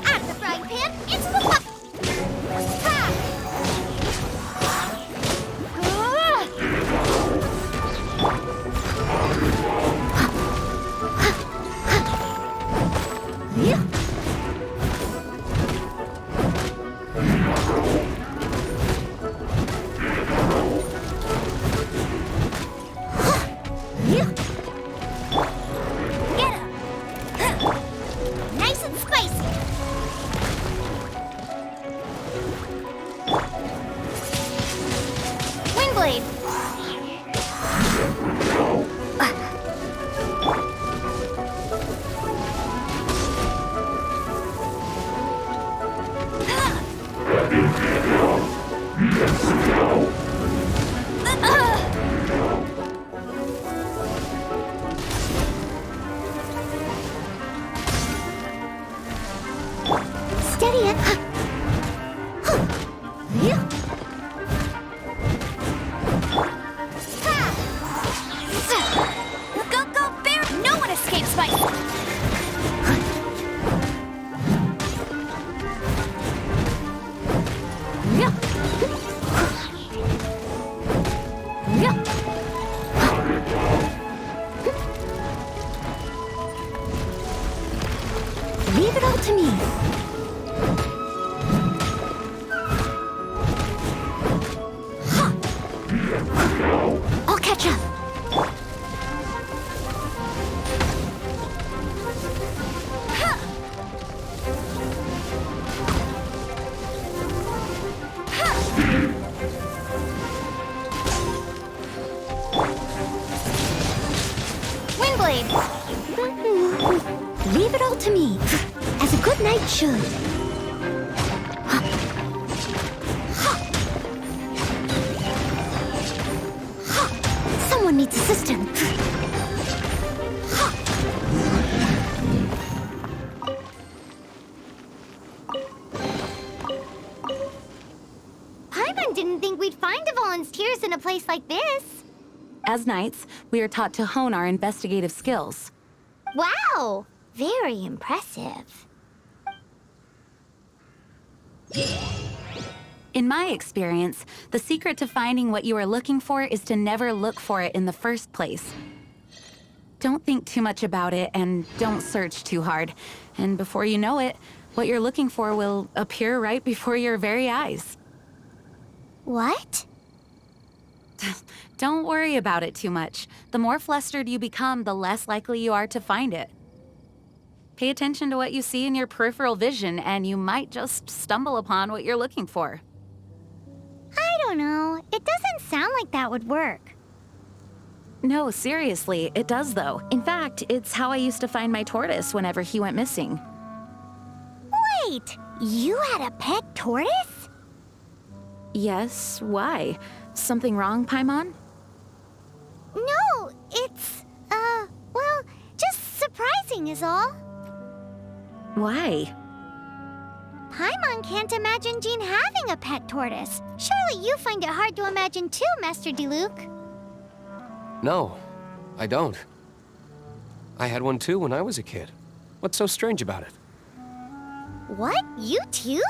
S1: Out of the frying pan, into the pot! Get him! Nice and spicy! Windblade! Steady it. Go, go, bear! No one escapes my... Leave it all to me. I'll catch up. Windblade! Leave it all to me, as a good knight should. Someone needs assistance. Paimon didn't think we'd find the volunteers in a place like this.
S3: As knights, we are taught to hone our investigative skills.
S1: Wow! Very impressive.
S3: In my experience, the secret to finding what you are looking for is to never look for it in the first place. Don't think too much about it and don't search too hard. And before you know it, what you're looking for will appear right before your very eyes.
S1: What?
S3: Don't worry about it too much. The more flustered you become, the less likely you are to find it. Pay attention to what you see in your peripheral vision, and you might just stumble upon what you're looking for.
S1: I don't know. It doesn't sound like that would work.
S3: No, seriously, it does though. In fact, it's how I used to find my tortoise whenever he went missing.
S1: Wait! You had a pet tortoise?
S3: Yes, why? Something wrong, Paimon?
S1: No, it's, well, just surprising is all.
S3: Why?
S1: Paimon can't imagine Jean having a pet tortoise. Surely you find it hard to imagine too, Master Diluc.
S10: No, I don't. I had one too when I was a kid. What's so strange about it?
S1: What? You too?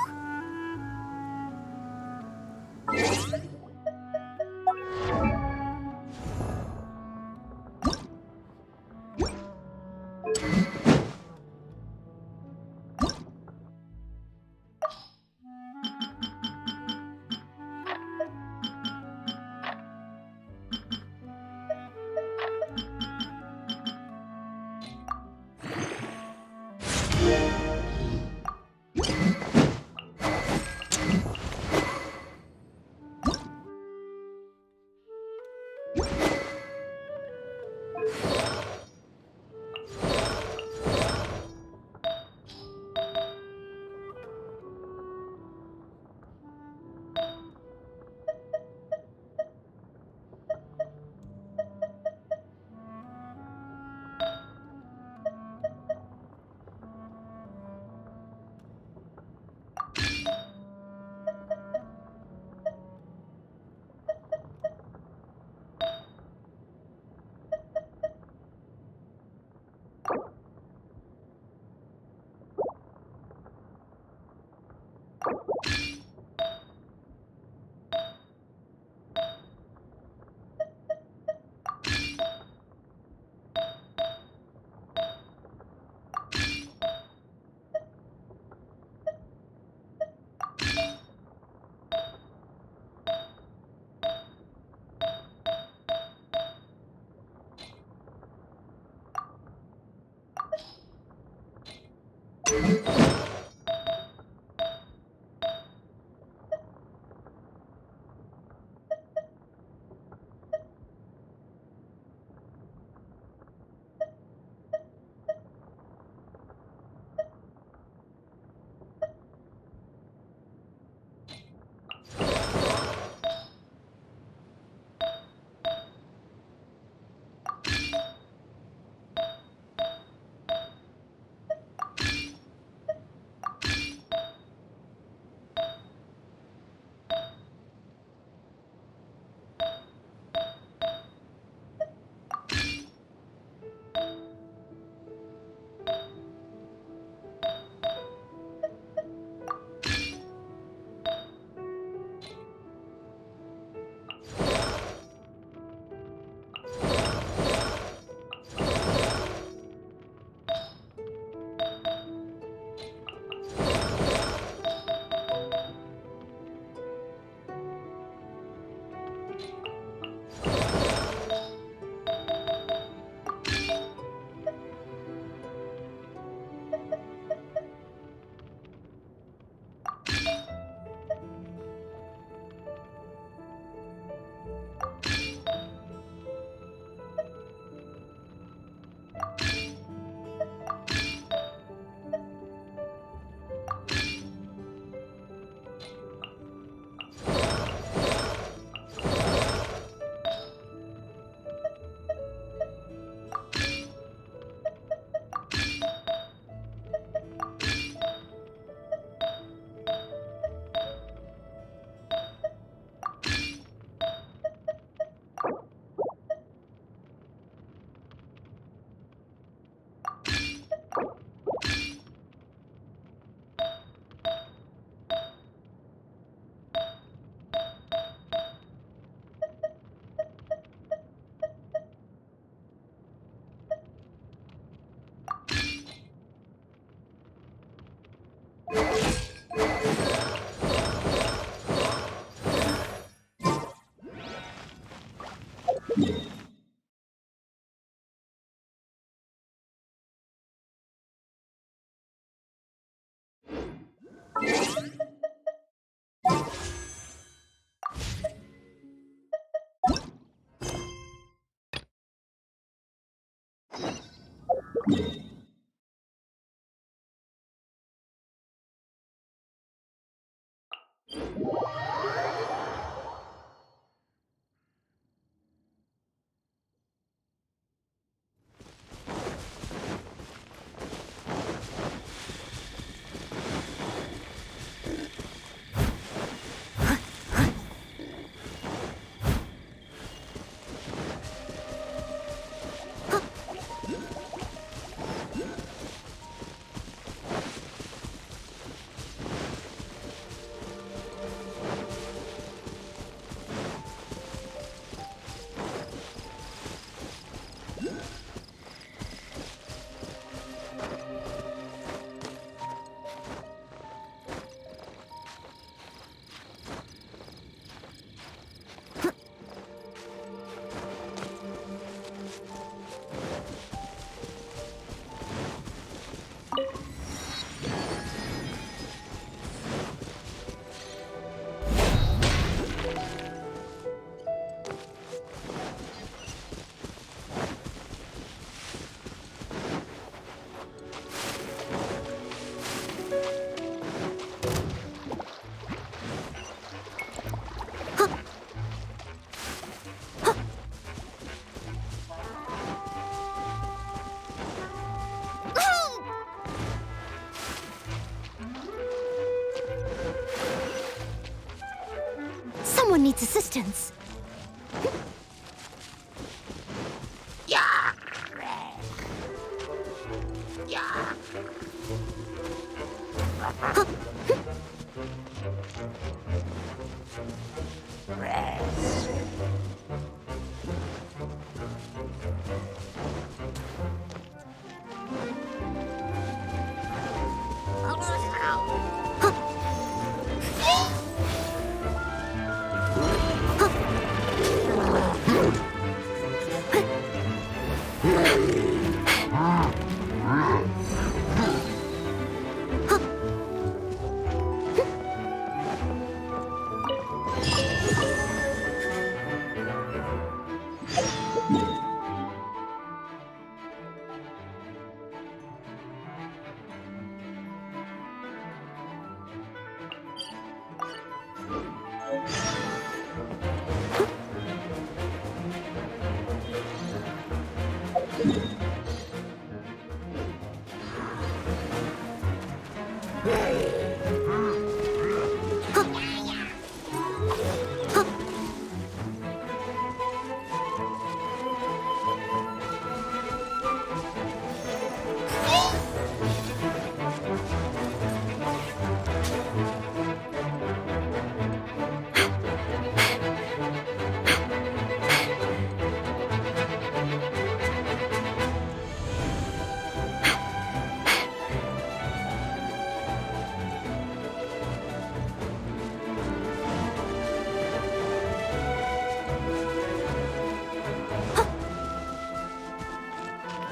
S1: Someone needs assistance.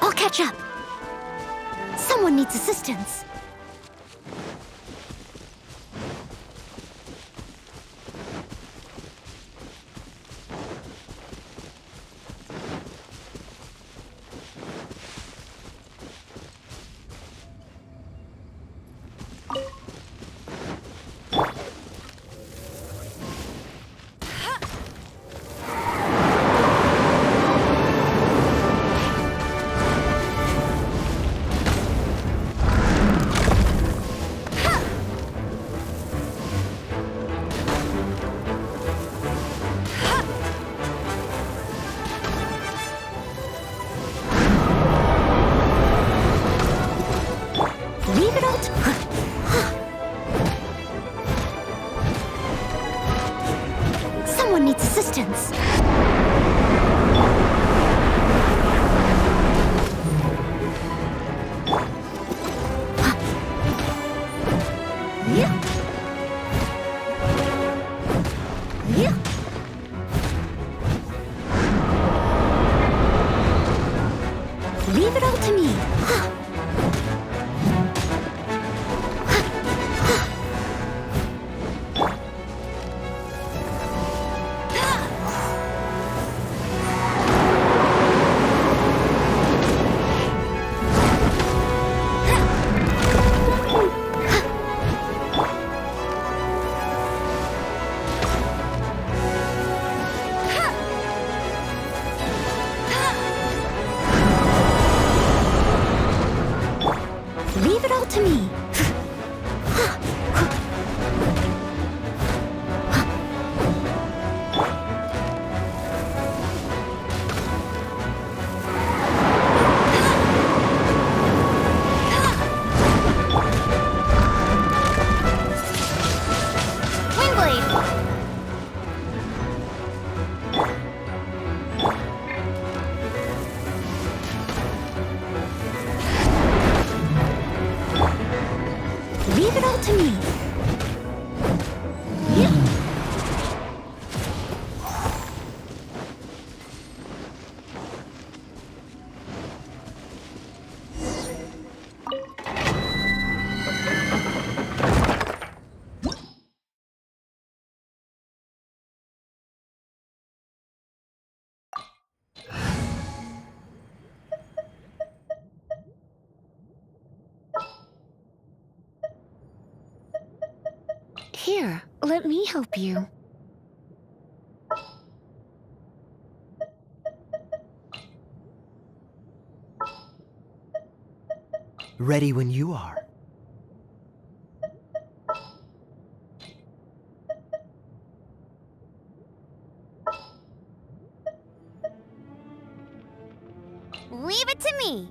S1: I'll catch up. Someone needs assistance. Someone needs assistance. Leave it all to me.
S4: Here, let me help you.
S14: Ready when you are.
S1: Leave it to me.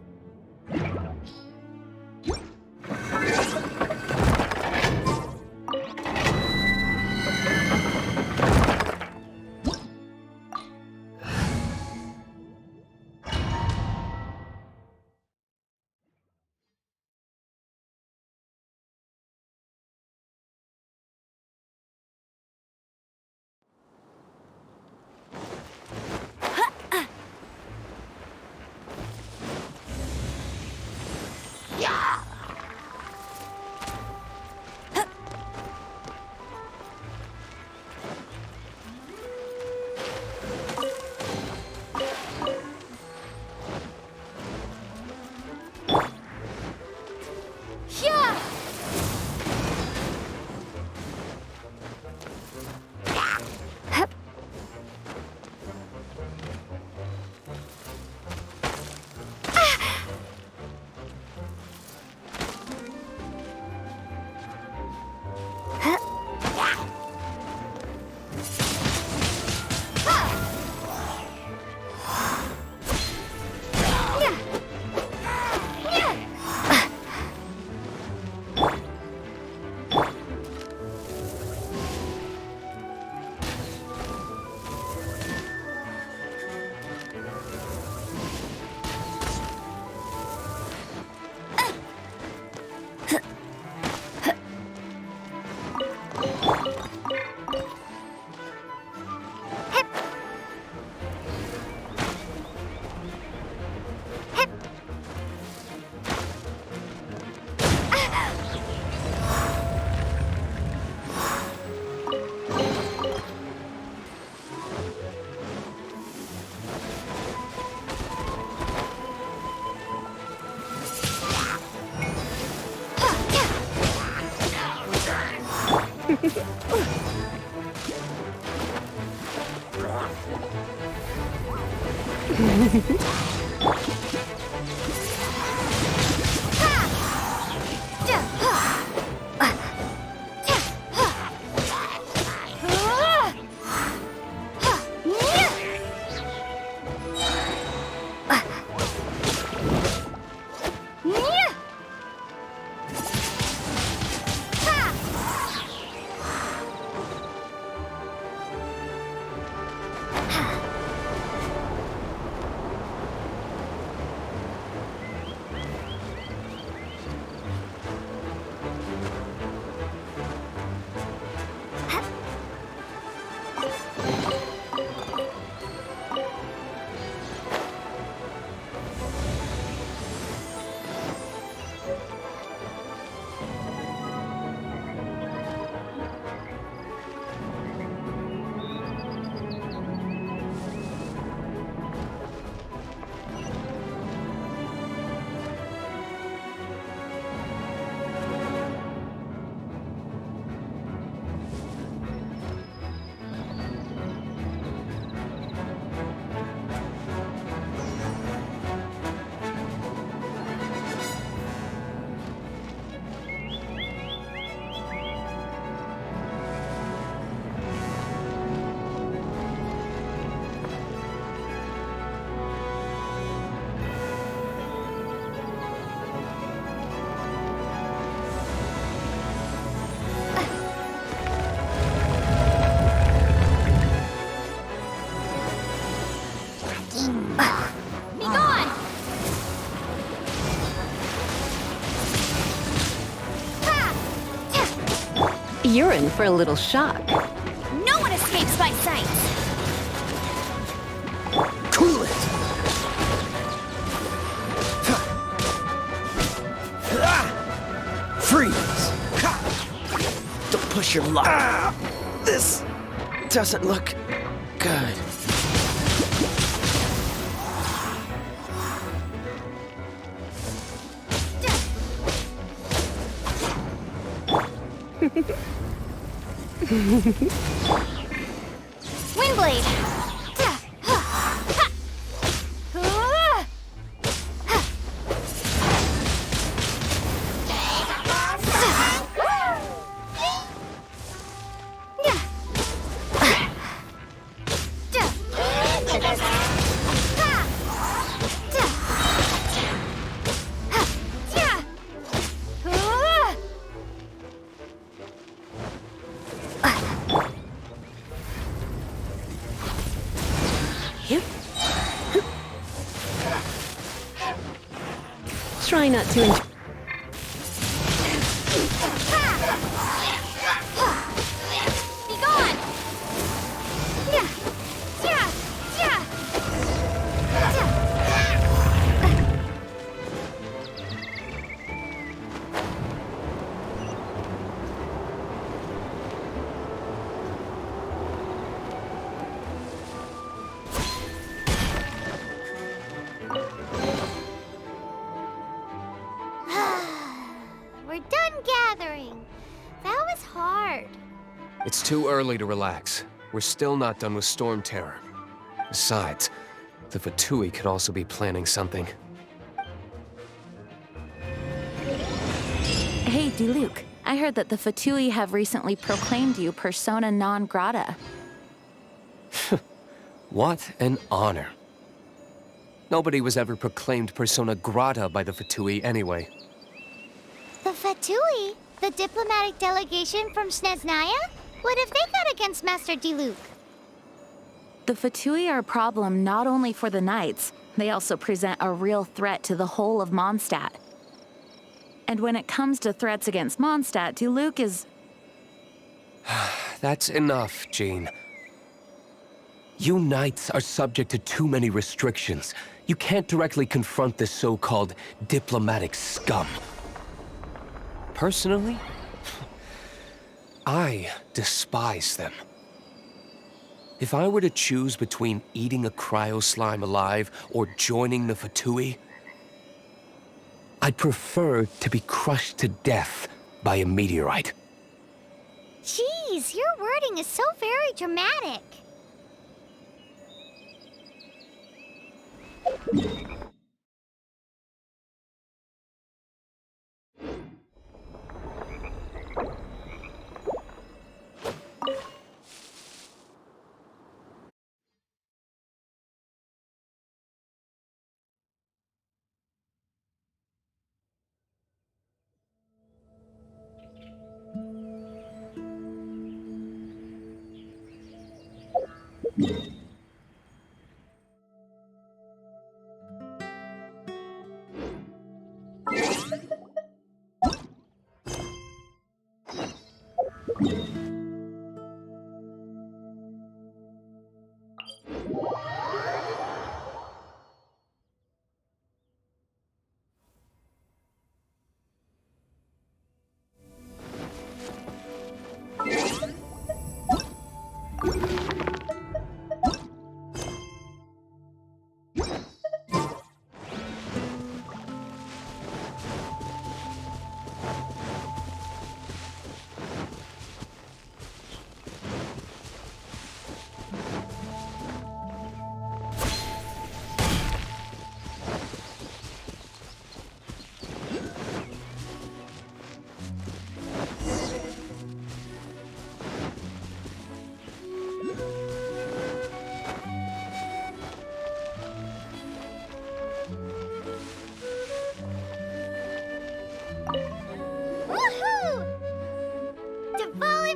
S4: You're in for a little shock.
S1: No one escapes my sight.
S14: Cool it! Freeze! Don't push your luck. This doesn't look good.
S1: Windblade!
S4: Try not to enjoy.
S1: Be gone! We're done gathering. That was hard.
S10: It's too early to relax. We're still not done with Storm Terror. Besides, the Fatui could also be planning something.
S3: Hey, Diluc. I heard that the Fatui have recently proclaimed you persona non grata.
S10: What an honor. Nobody was ever proclaimed persona grata by the Fatui anyway.
S1: The Fatui? The diplomatic delegation from Snezhnaya? What have they got against Master Diluc?
S3: The Fatui are a problem not only for the Knights, they also present a real threat to the whole of Mondstadt. And when it comes to threats against Mondstadt, Diluc is...
S10: That's enough, Jean. You Knights are subject to too many restrictions. You can't directly confront this so-called diplomatic scum. Personally, I despise them. If I were to choose between eating a cryo-slime alive or joining the Fatui, I'd prefer to be crushed to death by a meteorite.
S1: Jeez, your wording is so very dramatic.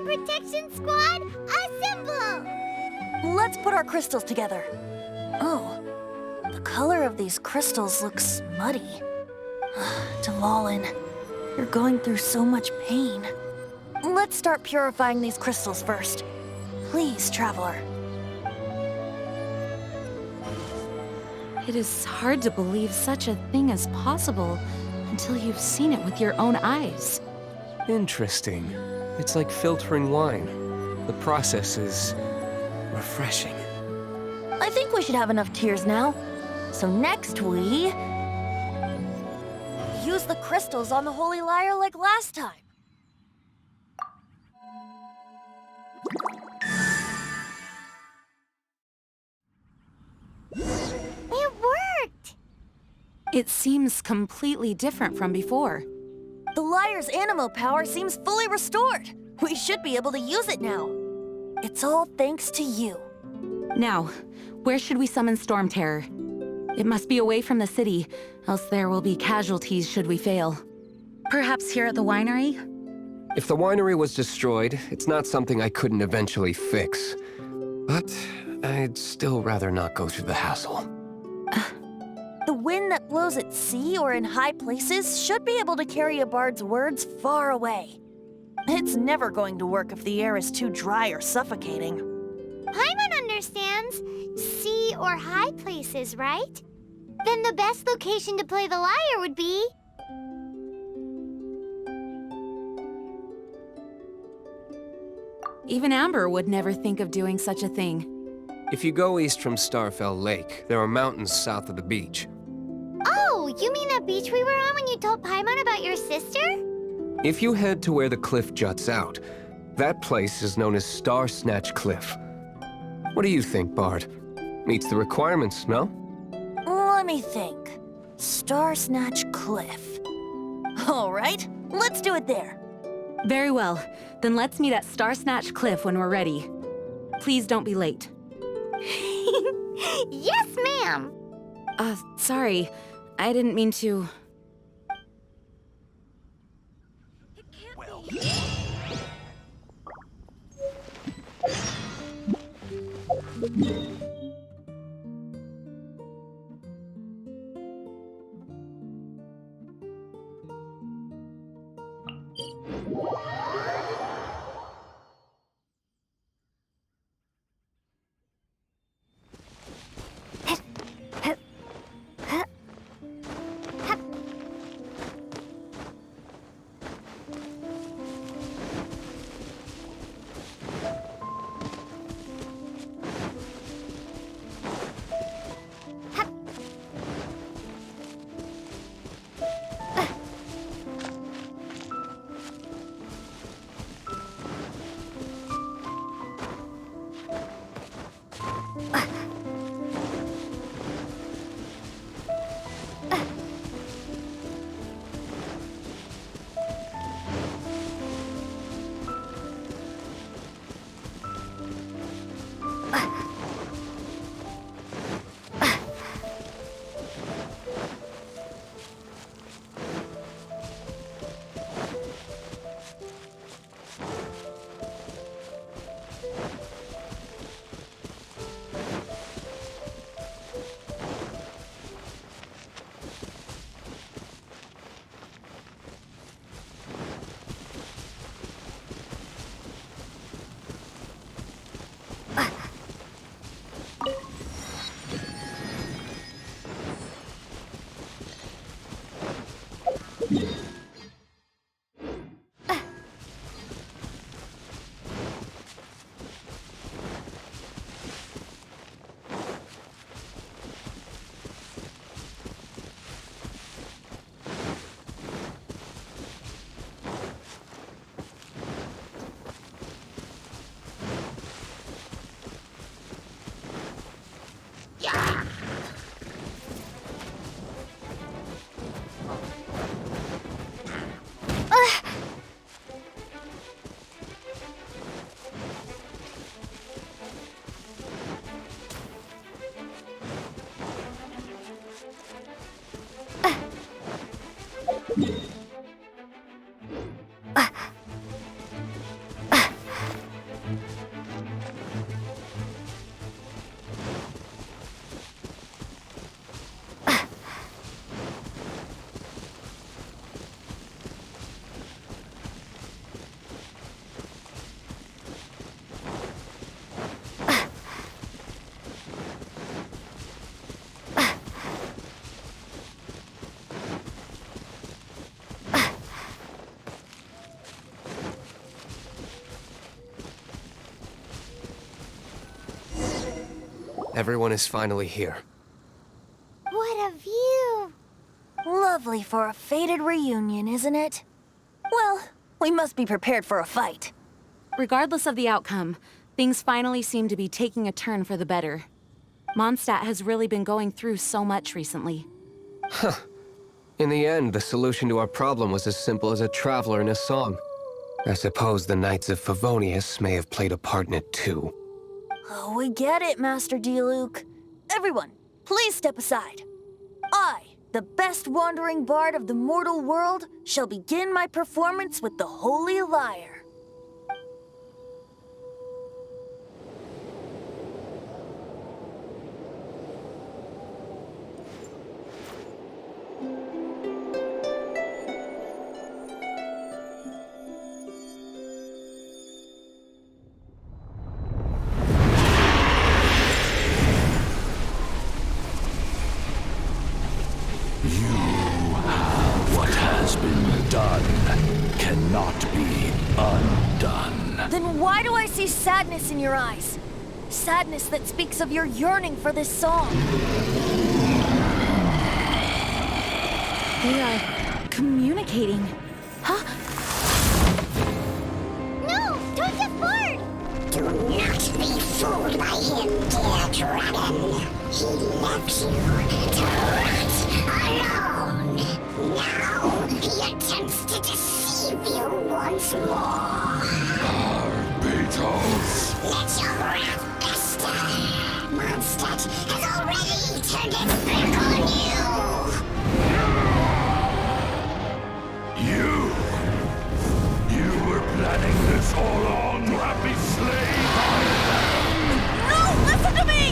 S1: Protection Squad, assemble!
S5: Let's put our crystals together. Oh, the color of these crystals looks muddy. Dvalin, you're going through so much pain. Let's start purifying these crystals first. Please, Traveler.
S3: It is hard to believe such a thing is possible until you've seen it with your own eyes.
S10: Interesting. It's like filtering wine. The process is refreshing.
S5: I think we should have enough tears now. So next we... use the crystals on the Holy Lyre like last time.
S3: It seems completely different from before.
S5: The Liar's Anemo power seems fully restored. We should be able to use it now. It's all thanks to you.
S3: Now, where should we summon Storm Terror? It must be away from the city, else there will be casualties should we fail. Perhaps here at the winery?
S10: If the winery was destroyed, it's not something I couldn't eventually fix. But I'd still rather not go through the hassle.
S5: The wind that blows at sea or in high places should be able to carry a bard's words far away. It's never going to work if the air is too dry or suffocating.
S1: Paimon understands sea or high places, right? Then the best location to play the lyre would be...
S3: Even Amber would never think of doing such a thing.
S10: If you go east from Starfell Lake, there are mountains south of the beach.
S1: Oh, you mean that beach we were on when you told Paimon about your sister?
S10: If you head to where the cliff juts out, that place is known as Star Snatch Cliff. What do you think, Bard? Meets the requirements, no?
S5: Let me think. Star Snatch Cliff. All right, let's do it there.
S3: Very well. Then let's meet at Star Snatch Cliff when we're ready. Please don't be late.
S1: Yes, ma'am!
S3: Sorry. I didn't mean to...
S10: Everyone is finally here.
S1: What a view!
S5: Lovely for a fated reunion, isn't it? Well, we must be prepared for a fight.
S3: Regardless of the outcome, things finally seem to be taking a turn for the better. Mondstadt has really been going through so much recently.
S10: In the end, the solution to our problem was as simple as a traveler in a song. I suppose the Knights of Favonius may have played a part in it too.
S6: Oh, we get it, Master D-Luke. Everyone, please step aside. I, the best wandering bard of the mortal world, shall begin my performance with the Holy Lyre.
S15: What has been done cannot be undone.
S6: Then why do I see sadness in your eyes? Sadness that speaks of your yearning for this song.
S3: They are communicating. Huh?
S1: No! Don't get bored!
S16: Do not be fooled by him, dear dragon. He left you to rot alone. Now he attempts to deceive you once more.
S15: Beatles!
S16: Let your wrath fester. Mondstadt has already turned its back on
S15: You! You were planning this all along to have me slain by them!
S6: No! Listen to me!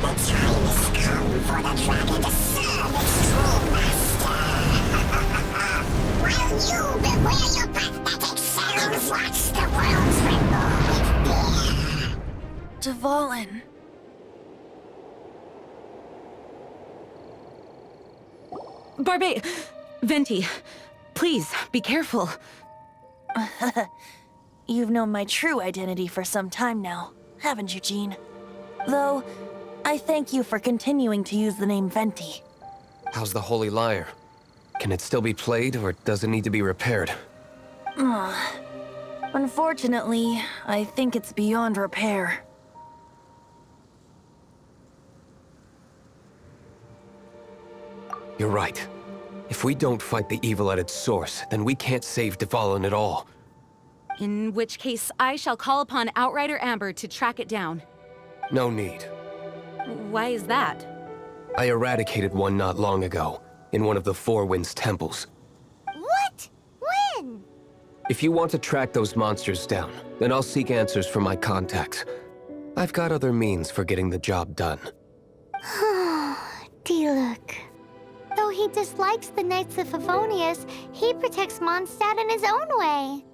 S16: The time has come for the dragon to serve its true master. While you beware your pathetic selves, watch the worlds revolve.
S6: Dvalin.
S3: Venti, please, be careful.
S6: You've known my true identity for some time now, haven't you, Jean? Though, I thank you for continuing to use the name Venti.
S10: How's the Holy Lyre? Can it still be played, or does it need to be repaired?
S6: Unfortunately, I think it's beyond repair.
S10: You're right. If we don't fight the evil at its source, then we can't save Dvalin at all.
S2: In which case, I shall call upon Outrider Amber to track it down.
S10: No need.
S2: Why is that?
S10: I eradicated one not long ago, in one of the Four Winds temples.
S1: What? When?
S10: If you want to track those monsters down, then I'll seek answers from my contacts. I've got other means for getting the job done.
S1: D-Luke. Though he dislikes the Knights of Favonius, he protects Mondstadt in his own way.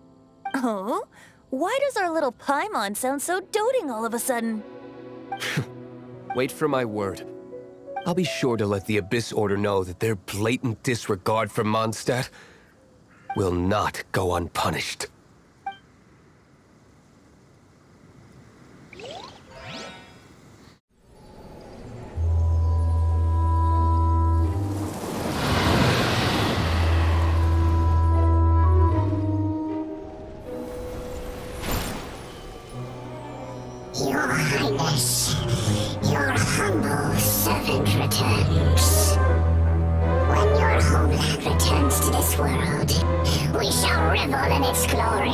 S6: Oh? Why does our little Paimon sound so doting all of a sudden?
S10: Wait for my word. I'll be sure to let the Abyss Order know that their blatant disregard for Mondstadt will not go unpunished.
S16: Your Highness, your humble servant returns. When your homeland returns to this world, we shall revel in its glory.